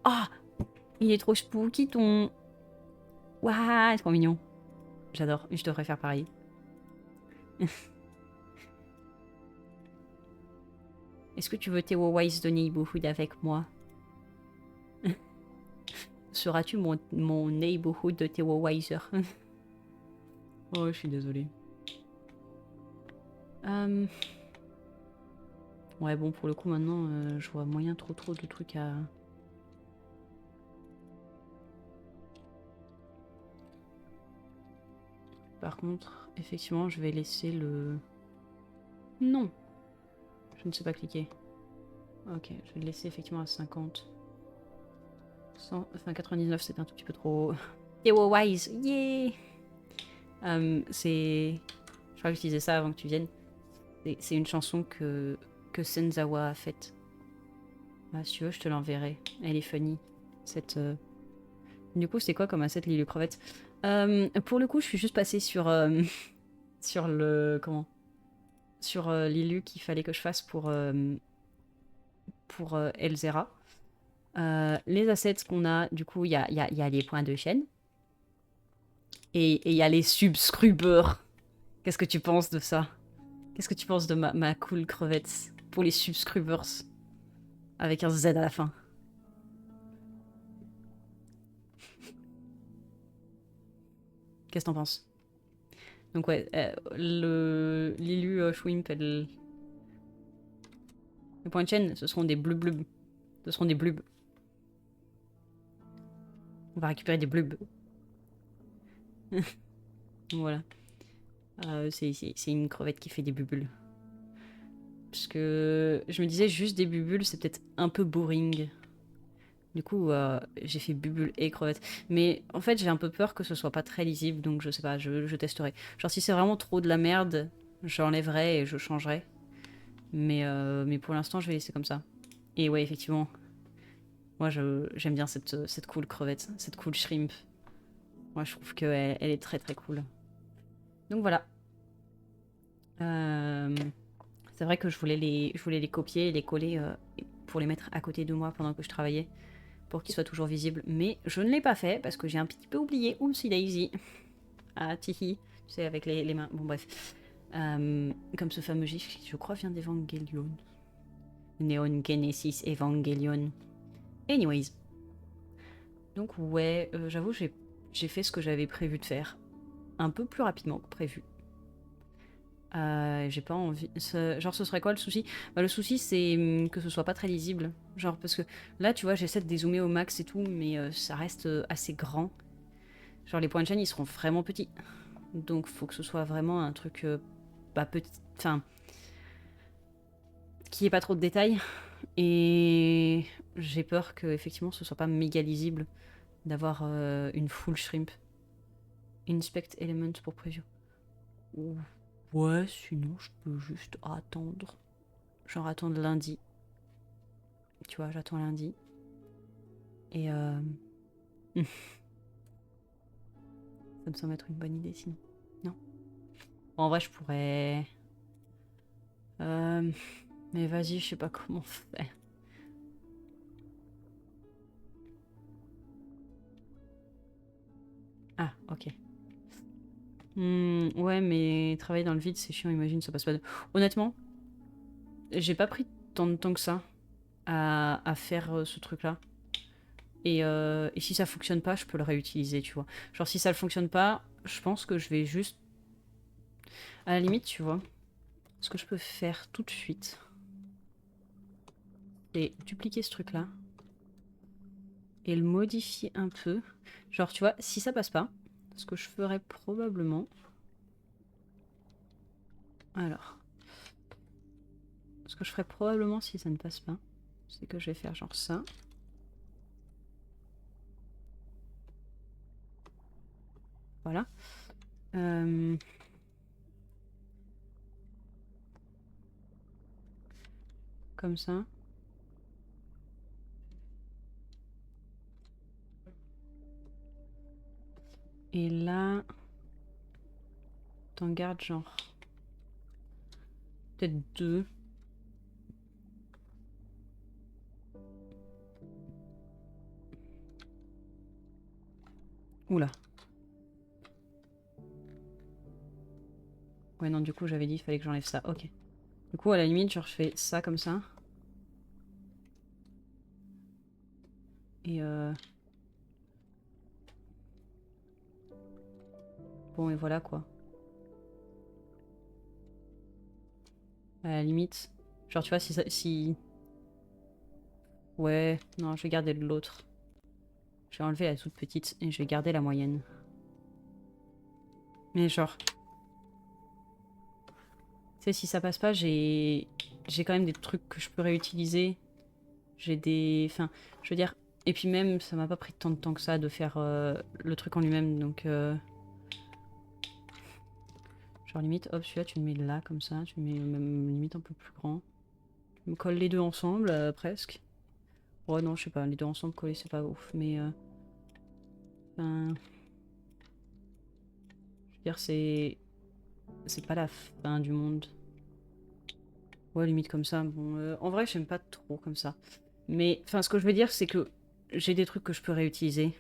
Speaker 1: Ah, il est trop spooky ton... Waouh, c'est trop mignon. J'adore, je devrais faire pareil. Est-ce que tu veux terrorize the neighborhood avec moi? Seras-tu mon neighborhood de terrorizer? Oh, je suis désolée. Ouais, bon, pour le coup, maintenant, je vois moyen trop de trucs à... Par contre, effectivement, je vais laisser le... Non, je ne sais pas cliquer. Ok, je vais le laisser effectivement à 50. 100... Enfin, 99, c'est un tout petit peu trop... Terrorize, yeah. C'est... Je crois que j'utilisais ça avant que tu viennes. C'est une chanson que Senzawa a faite. Ah, si tu veux, je te l'enverrai. Elle est funny. Cette... Du coup, c'est quoi comme asset Lily Crevette? Pour le coup, je suis juste passée sur... sur le... Comment? Sur l'ILU qu'il fallait que je fasse pour Elzera. Les assets qu'on a, du coup, il y a les points de chaîne. Et il y a les subscribers. Qu'est-ce que tu penses de ça? Qu'est-ce que tu penses de ma cool crevette pour les subscribers? Avec un Z à la fin. Qu'est-ce que t'en penses? Donc ouais, l'ILU Schwimp, les points de chaîne, ce seront des blubs. Ce seront des blubs. On va récupérer des blubs. Voilà. C'est une crevette qui fait des bulles. Parce que je me disais juste des bulles, c'est peut-être un peu boring. Du coup, j'ai fait bulles et crevettes. Mais en fait, j'ai un peu peur que ce soit pas très lisible, donc je sais pas, je testerai. Genre, si c'est vraiment trop de la merde, j'enlèverai et je changerai. Mais pour l'instant, je vais laisser comme ça. Et ouais, effectivement, moi, j'aime bien cette cool crevette, cette cool shrimp. Moi, je trouve qu'elle elle est très très cool. Donc voilà. C'est vrai que je voulais les copier et les coller pour les mettre à côté de moi pendant que je travaillais, pour qu'ils soient toujours visibles. Mais je ne l'ai pas fait parce que j'ai un petit peu oublié. Oupsie daisy. Ah, tihi. Tu sais, avec les mains. Bon, bref. Comme ce fameux gif qui, je crois, vient d'Evangelion. Neon Genesis Evangelion. Anyways. Donc, ouais, j'avoue, j'ai fait ce que j'avais prévu de faire. Un peu plus rapidement que prévu. J'ai pas envie. Genre, ce serait quoi le souci? Bah, le souci, c'est que ce soit pas très lisible. Genre, parce que là, tu vois, j'essaie de dézoomer au max et tout, mais ça reste assez grand. Genre, les points de chaîne, ils seront vraiment petits. Donc, faut que ce soit vraiment un truc pas petit. Enfin, qui ait pas trop de détails. Et j'ai peur que, effectivement, ce soit pas méga lisible d'avoir une full shrimp. Inspect element pour preview. Ouais, sinon, je peux juste attendre. Genre attendre lundi. Tu vois, j'attends lundi. Et ça me semble être une bonne idée sinon. Non. Bon, en vrai, je pourrais... Mais vas-y, je sais pas comment faire. Ah, ok. Ouais, mais travailler dans le vide, c'est chiant, imagine, ça passe pas de... Honnêtement, j'ai pas pris tant de temps que ça à faire ce truc-là. Et si ça fonctionne pas, je peux le réutiliser, tu vois. Genre, si ça ne fonctionne pas, je pense que je vais juste... À la limite, tu vois, ce que je peux faire tout de suite, c'est dupliquer ce truc-là et le modifier un peu. Genre, tu vois, si ça passe pas, ce que je ferais probablement... Alors, ce que je ferais probablement si ça ne passe pas, c'est que je vais faire genre ça. Voilà. Comme ça. Et là, t'en gardes genre... Peut-être deux. Oula. Ouais, non, du coup, j'avais dit qu'il fallait que j'enlève ça. Ok. Du coup, à la limite, genre, je fais ça comme ça. Et bon, et voilà, quoi. À la limite. Genre, tu vois, si ça... Si... Ouais, non, je vais garder de l'autre. Je vais enlever la toute petite et je vais garder la moyenne. Mais genre... Tu sais, si ça passe pas, j'ai quand même des trucs que je peux réutiliser. J'ai des... Enfin, je veux dire... Et puis même, ça m'a pas pris tant de temps que ça de faire le truc en lui-même, donc... Genre limite, hop, celui-là, tu le mets là, comme ça. Tu le mets même limite un peu plus grand. Tu me colles les deux ensemble, presque. Ouais, non, je sais pas, les deux ensemble collés, c'est pas ouf, mais... Enfin... Je veux dire, c'est pas la fin du monde. Ouais, limite comme ça. Bon, en vrai, j'aime pas trop comme ça. Mais, enfin, ce que je veux dire, c'est que j'ai des trucs que je peux réutiliser.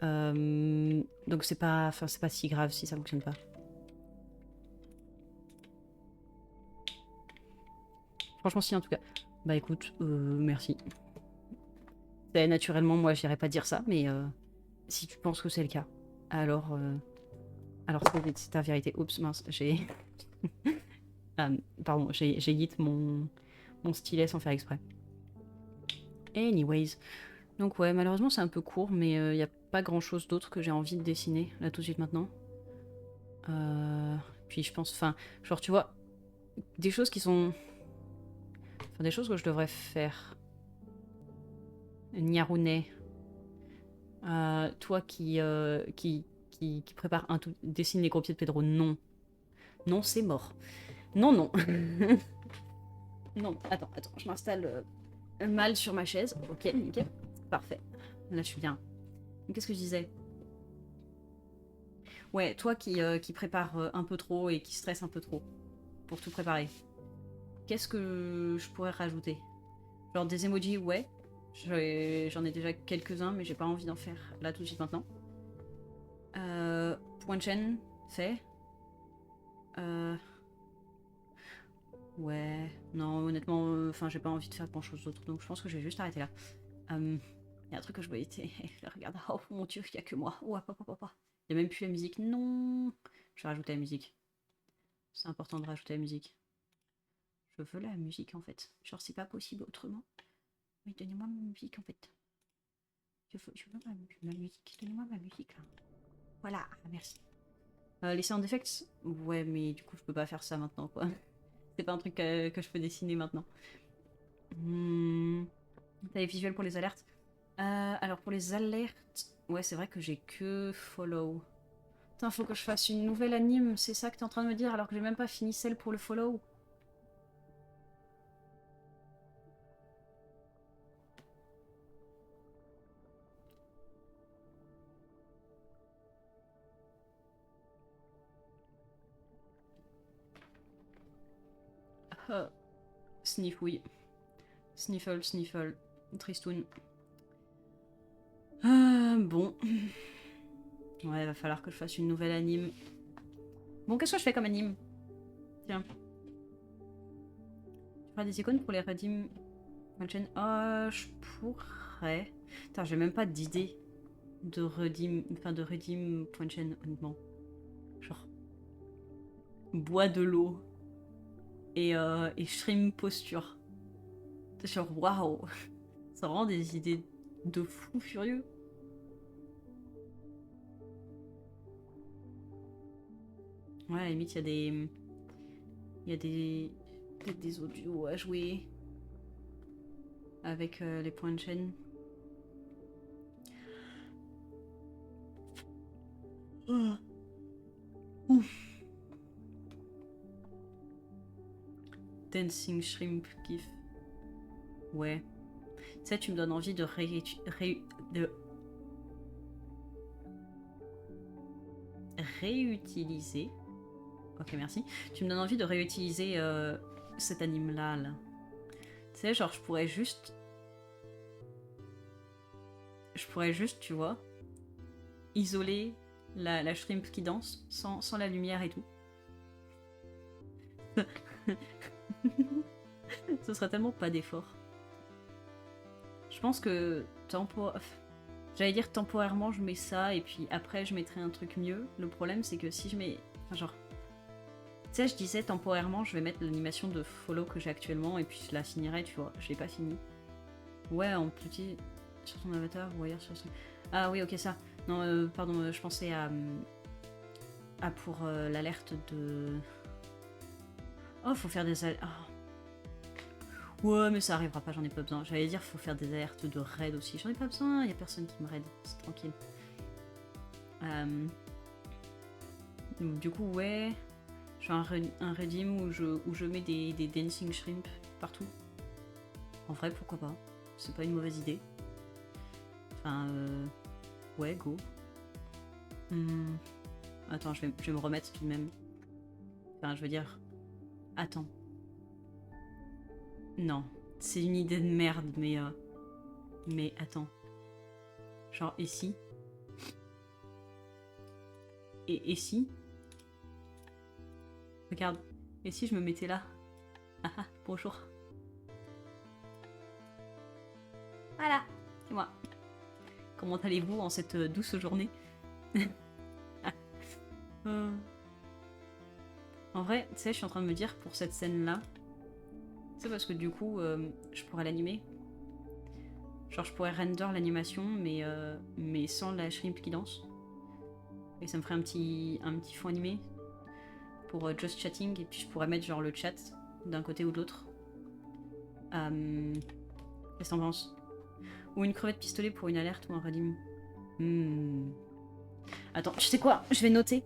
Speaker 1: Donc c'est pas, enfin, c'est pas si grave si ça fonctionne pas. Franchement, si, en tout cas. Bah écoute, merci. Naturellement, moi, j'irais pas dire ça, mais si tu penses que c'est le cas, alors, alors c'est ta vérité. Oups, mince, j'ai... pardon, j'ai hit mon stylet sans faire exprès. Anyways. Donc ouais, malheureusement c'est un peu court, mais il n'y a pas grand chose d'autre que j'ai envie de dessiner, là tout de suite maintenant. Puis je pense, enfin, genre tu vois, des choses qui sont... Enfin, des choses que je devrais faire. Nyarune. Toi qui prépare un tout... Dessine les gros pieds de Pedro. Non. Non, c'est mort. Non, non. Non, attends, je m'installe mal sur ma chaise. Ok, nickel. Parfait. Là, je suis bien. Qu'est-ce que je disais? Ouais, toi qui prépare un peu trop et qui stresse un peu trop pour tout préparer. Qu'est-ce que je pourrais rajouter? Genre des emojis, ouais. J'en ai déjà quelques-uns, mais j'ai pas envie d'en faire là tout de suite maintenant. Point de chaîne, fait. Ouais, non, honnêtement, enfin, j'ai pas envie de faire grand-chose d'autre, donc je pense que je vais juste arrêter là. Il y a un truc que je voyais, regarde, oh mon dieu, il y a que moi. Oh, papa. Il y a même plus la musique, non. Je vais rajouter la musique. C'est important de rajouter la musique. Je veux la musique en fait. Genre, c'est pas possible autrement. Oui, donnez-moi ma musique en fait. Je veux ma musique. Donnez-moi ma musique là. Voilà, merci. Les sound effects. Ouais, mais du coup, je peux pas faire ça maintenant quoi. C'est pas un truc que je peux dessiner maintenant. T'as les visuels pour les alertes. Alors pour les alertes, ouais, c'est vrai que j'ai que follow. Putain, faut que je fasse une nouvelle anime, c'est ça que t'es en train de me dire alors que j'ai même pas fini celle pour le follow. Sniff, oui. Sniffle, sniffle. Tristoun. Bon. Ouais, va falloir que je fasse une nouvelle anime. Bon, qu'est-ce que je fais comme anime? Tiens. Tu feras des icônes pour les redeem chaîne. Je pourrais. Putain, j'ai même pas d'idée de redeem. Enfin, de redeem point chaîne, honnêtement. Genre. Bois de l'eau. Et shrimp posture. C'est genre, waouh! Ça rend des idées de fou furieux. Ouais, à la limite, il y a des. Il y a des. Peut-être des audios à jouer. Avec les points de chaîne. Ouf. Dancing Shrimp GIF. Ouais. Tu sais, tu me donnes envie de réutiliser. Ok, merci. Tu me donnes envie de réutiliser cet anime-là. Là. Tu sais, genre, je pourrais juste, tu vois, isoler la shrimp qui danse sans la lumière et tout. Ce serait tellement pas d'effort. Je pense que j'allais dire temporairement je mets ça et puis après je mettrai un truc mieux. Le problème c'est que si je mets... Enfin, genre... Tu sais, je disais temporairement je vais mettre l'animation de follow que j'ai actuellement et puis je la finirai, tu vois. Je l'ai pas fini. Ouais, en petit... Sur ton avatar ou ailleurs sur son... Ah oui, ok, ça. Non, pardon, je pensais à pour l'alerte de... Oh, faut faire des... Ouais, mais ça arrivera pas, j'en ai pas besoin. J'allais dire, faut faire des alertes de raid aussi. J'en ai pas besoin, y a personne qui me raid, c'est tranquille. Du coup, ouais, je fais un redeem où je mets des dancing shrimp partout. En vrai, pourquoi pas? C'est pas une mauvaise idée. Enfin, ouais, go. Attends, je vais me remettre tout de même. Enfin, je veux dire... Attends. Non, c'est une idée de merde, mais attends. Genre ici. Et ici. Regarde. Et si je me mettais là? Ah ah, bonjour. Voilà, c'est moi. Comment allez-vous en cette douce journée? En vrai, tu sais, je suis en train de me dire pour cette scène-là, c'est parce que du coup, je pourrais l'animer. Genre, je pourrais render l'animation, mais sans la shrimp qui danse. Et ça me ferait un petit fond animé. pour just chatting, et puis je pourrais mettre genre le chat d'un côté ou de l'autre. Qu'est-ce que t'en penses? Ou une crevette pistolet pour une alerte ou un redeem. Attends, tu sais quoi? Je vais noter.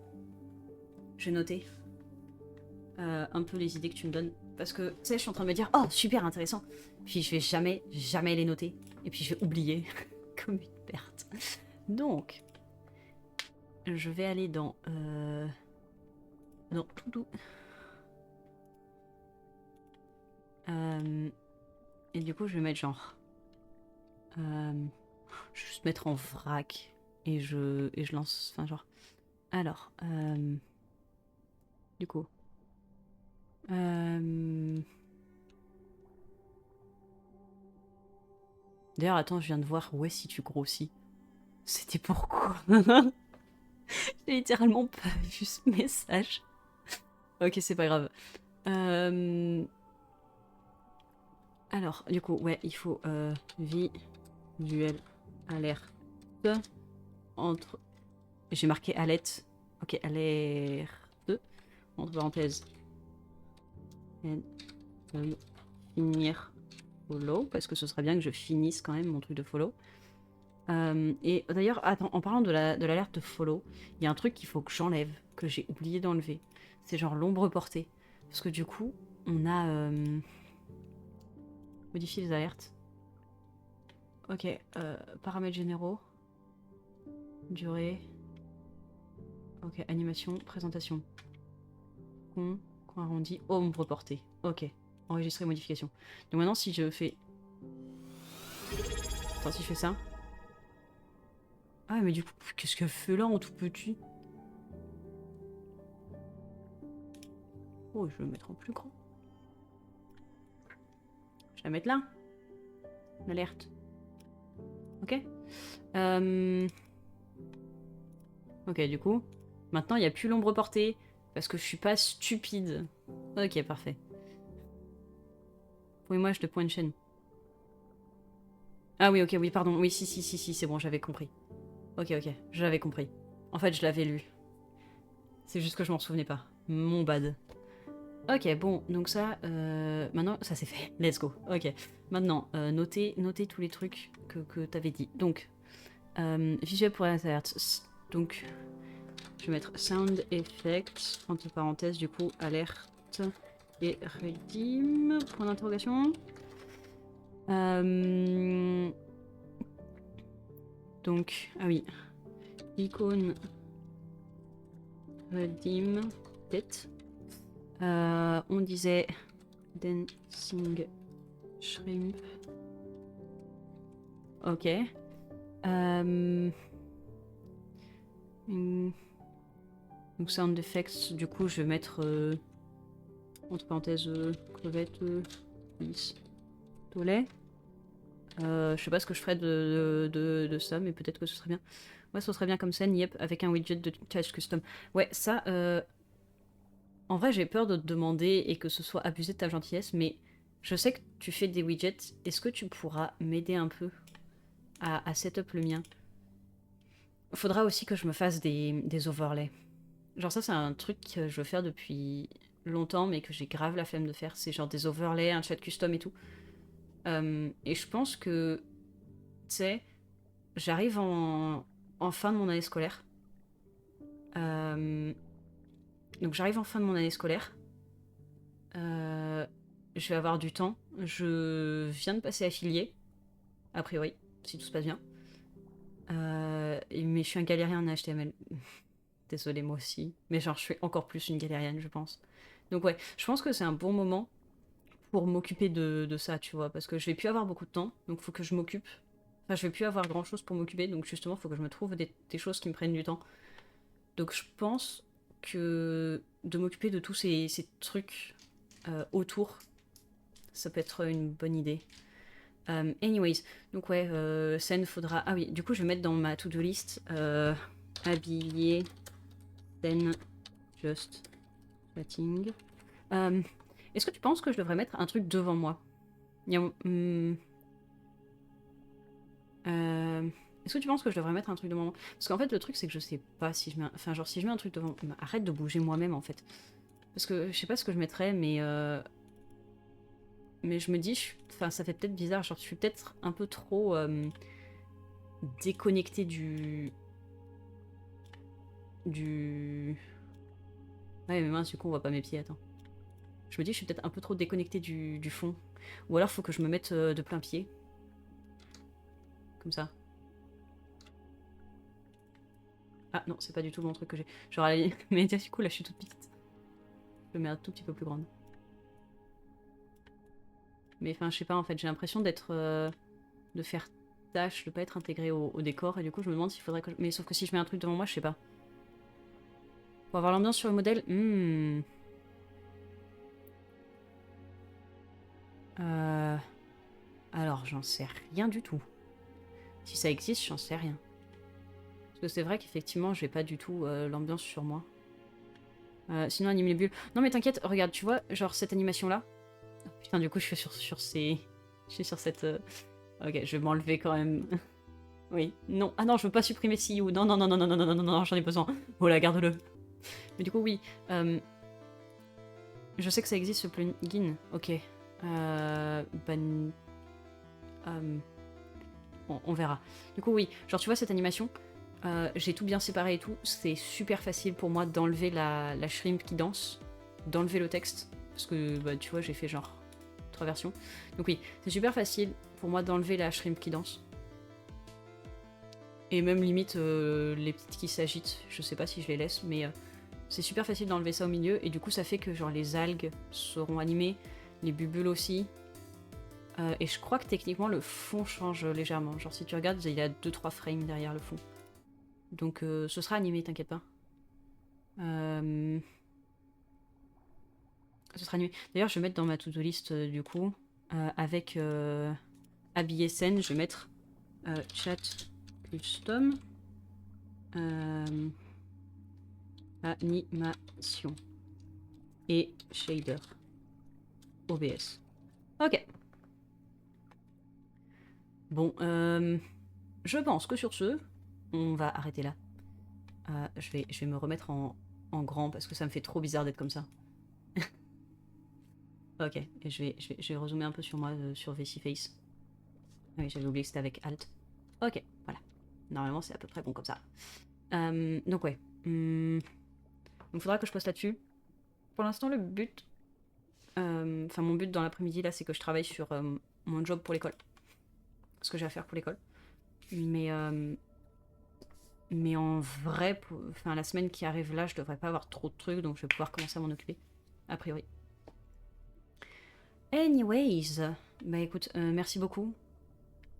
Speaker 1: Je vais noter un peu les idées que tu me donnes. Parce que, tu sais, je suis en train de me dire, oh, super intéressant. Puis je vais jamais les noter. Et puis je vais oublier comme une perte. Donc, je vais aller dans... Non, tout. Et du coup, je vais mettre genre... je vais juste mettre en vrac. Et je lance... Enfin, genre... Alors, du coup... D'ailleurs, attends, je viens de voir où est si tu grossis. C'était pourquoi? J'ai littéralement pas vu ce message. Ok, c'est pas grave. Alors, du coup, ouais, il faut visuel alerte entre... J'ai marqué alerte. Ok, alerte. Entre parenthèses. Et finir follow, parce que ce serait bien que je finisse quand même mon truc de follow. Et d'ailleurs, attends, en parlant de l'alerte de follow, il y a un truc qu'il faut que j'enlève, que j'ai oublié d'enlever. C'est genre l'ombre portée. Parce que du coup, on a... modifier les alertes. Ok, paramètres généraux. Durée. Ok, animation, présentation. Coin arrondi, ombre portée. Ok, enregistrer modification. Donc maintenant, si je fais... Attends, si je fais ça... Ah, mais du coup, qu'est-ce qu'elle fait là en tout petit? Oh, je vais le mettre en plus grand. Je vais la mettre là. L'alerte. Ok. Ok, du coup, maintenant, il n'y a plus l'ombre portée. Parce que je suis pas stupide. Ok, parfait. Pour image de point de chaîne. Ah oui, ok, oui, pardon. Oui, si, c'est bon, j'avais compris. Ok, j'avais compris. En fait, je l'avais lu. C'est juste que je m'en souvenais pas. Mon bad. Ok, bon, donc ça, maintenant, ça c'est fait. Let's go. Ok. Maintenant, notez tous les trucs que t'avais dit. Donc, visuel pour alerte. Donc, je vais mettre sound effect, entre parenthèses, du coup, alerte et redeem, point d'interrogation. Donc, ah oui, icône redeem tête. On disait dancing shrimp. Ok. Donc sound effects, du coup je vais mettre entre parenthèses crevette pistolet. Je sais pas ce que je ferais de ça, mais peut-être que ce serait bien. Ouais, ce serait bien comme scène, yep, avec un widget de cache custom. Ouais, ça, en vrai, j'ai peur de te demander et que ce soit abusé de ta gentillesse, mais je sais que tu fais des widgets. Est-ce que tu pourras m'aider un peu à setup le mien? Faudra aussi que je me fasse des overlays. Genre ça, c'est un truc que je veux faire depuis longtemps, mais que j'ai grave la flemme de faire. C'est genre des overlays, un chat custom et tout. Et je pense que, tu sais, j'arrive en fin de mon année scolaire. Donc j'arrive en fin de mon année scolaire. Je vais avoir du temps. Je viens de passer affilié, a priori, si tout se passe bien. Mais je suis un galérien en HTML. Désolée, moi aussi. Mais genre, je suis encore plus une galérienne, je pense. Donc ouais, je pense que c'est un bon moment pour m'occuper de ça, tu vois. Parce que je vais plus avoir beaucoup de temps, donc il faut que je m'occupe. Enfin, je vais plus avoir grand-chose pour m'occuper, donc justement, il faut que je me trouve des choses qui me prennent du temps. Donc je pense que de m'occuper de tous ces trucs autour, ça peut être une bonne idée. Anyways, donc ouais, scène faudra... Ah oui, du coup je vais mettre dans ma to-do list habiller scène just chatting. Est-ce que tu penses que je devrais mettre un truc devant moi? Est-ce que tu penses que je devrais mettre un truc devant moi? Parce qu'en fait le truc c'est que je sais pas si je mets... Enfin genre si je mets un truc devant... Arrête de bouger moi-même en fait. Parce que je sais pas ce que je mettrais, mais je me dis, enfin, ça fait peut-être bizarre, genre je suis peut-être un peu trop déconnectée du... Ouais, mais mince, du coup, on voit pas mes pieds, attends. Je me dis, je suis peut-être un peu trop déconnectée du fond. Ou alors, faut que je me mette de plein pied. Comme ça. Ah non, c'est pas du tout mon truc que j'ai. Genre, à la limite, mais du coup, là, je suis toute petite. Je le mets un tout petit peu plus grande. Mais enfin, je sais pas, en fait, j'ai l'impression d'être... de faire tâche, de pas être intégrée au décor. Et du coup, je me demande s'il faudrait que... Mais sauf que si je mets un truc devant moi, je sais pas. Pour avoir l'ambiance sur le modèle... Alors, j'en sais rien du tout. Si ça existe, j'en sais rien. Parce que c'est vrai qu'effectivement, j'ai pas du tout l'ambiance sur moi. Sinon, anime les bulles. Non, mais t'inquiète, regarde, tu vois, genre cette animation-là. Oh, putain, du coup, je suis sur ces... Je suis sur cette... Ok, je vais m'enlever quand même. Oui, non. Ah non, je veux pas supprimer See You. Non, non, non, non, non, non, non, non, non, non, j'en ai besoin. Oh là, garde-le. Mais du coup, oui. Je sais que ça existe ce plugin. Ok. On verra. Du coup, oui. Genre, tu vois cette animation, j'ai tout bien séparé et tout. C'est super facile pour moi d'enlever la shrimp qui danse, d'enlever le texte. Parce que, bah, tu vois, j'ai fait genre 3 versions. Donc oui, c'est super facile pour moi d'enlever la shrimp qui danse. Et même limite, les petites qui s'agitent, je sais pas si je les laisse, mais c'est super facile d'enlever ça au milieu. Et du coup, ça fait que genre les algues seront animées, les bulles aussi. Et je crois que techniquement le fond change légèrement. Genre si tu regardes, il y a 2-3 frames derrière le fond. Donc ce sera animé, t'inquiète pas. Ce sera animé. D'ailleurs, je vais mettre dans ma to-do list du coup, avec habiller scène, je vais mettre chat custom animation et shader OBS. Ok. Bon, je pense que sur ce, on va arrêter là. Je vais me remettre en grand parce que ça me fait trop bizarre d'être comme ça. Ok, et je vais rezoomer un peu sur moi, sur VC-Face. Ah oui, j'avais oublié que c'était avec Alt. Ok, voilà. Normalement, c'est à peu près bon comme ça. Donc ouais. Donc il faudra que je poste là-dessus. Pour l'instant, le but... Enfin, mon but dans l'après-midi, là, c'est que je travaille sur mon job pour l'école. Ce que j'ai à faire pour l'école. Mais en vrai, enfin, la semaine qui arrive là, je devrais pas avoir trop de trucs, donc je vais pouvoir commencer à m'en occuper. A priori. Anyways, bah écoute, merci beaucoup.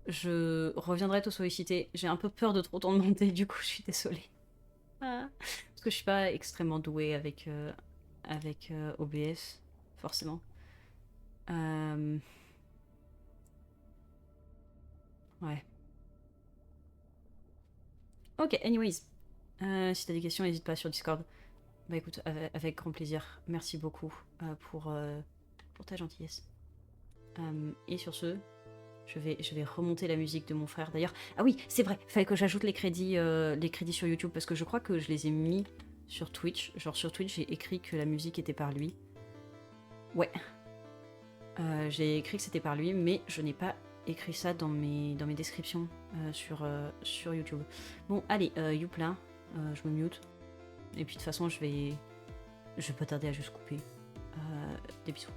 Speaker 1: Je reviendrai te solliciter. J'ai un peu peur de trop t'en demander, du coup, je suis désolée. Ah. Parce que je suis pas extrêmement douée avec, OBS, forcément. Ouais. Ok, anyways. Si t'as des questions, n'hésite pas sur Discord. Bah écoute, avec grand plaisir. Merci beaucoup pour ta gentillesse. Et sur ce, je vais remonter la musique de mon frère d'ailleurs. Ah oui, c'est vrai, fallait que j'ajoute les crédits sur YouTube parce que je crois que je les ai mis sur Twitch. Genre sur Twitch, j'ai écrit que la musique était par lui. Ouais. J'ai écrit que c'était par lui, mais je n'ai pas écrit ça dans mes descriptions sur YouTube. Bon, allez, youpla, je me mute. Et puis de toute façon, je vais pas tarder à juste couper. Des bisous.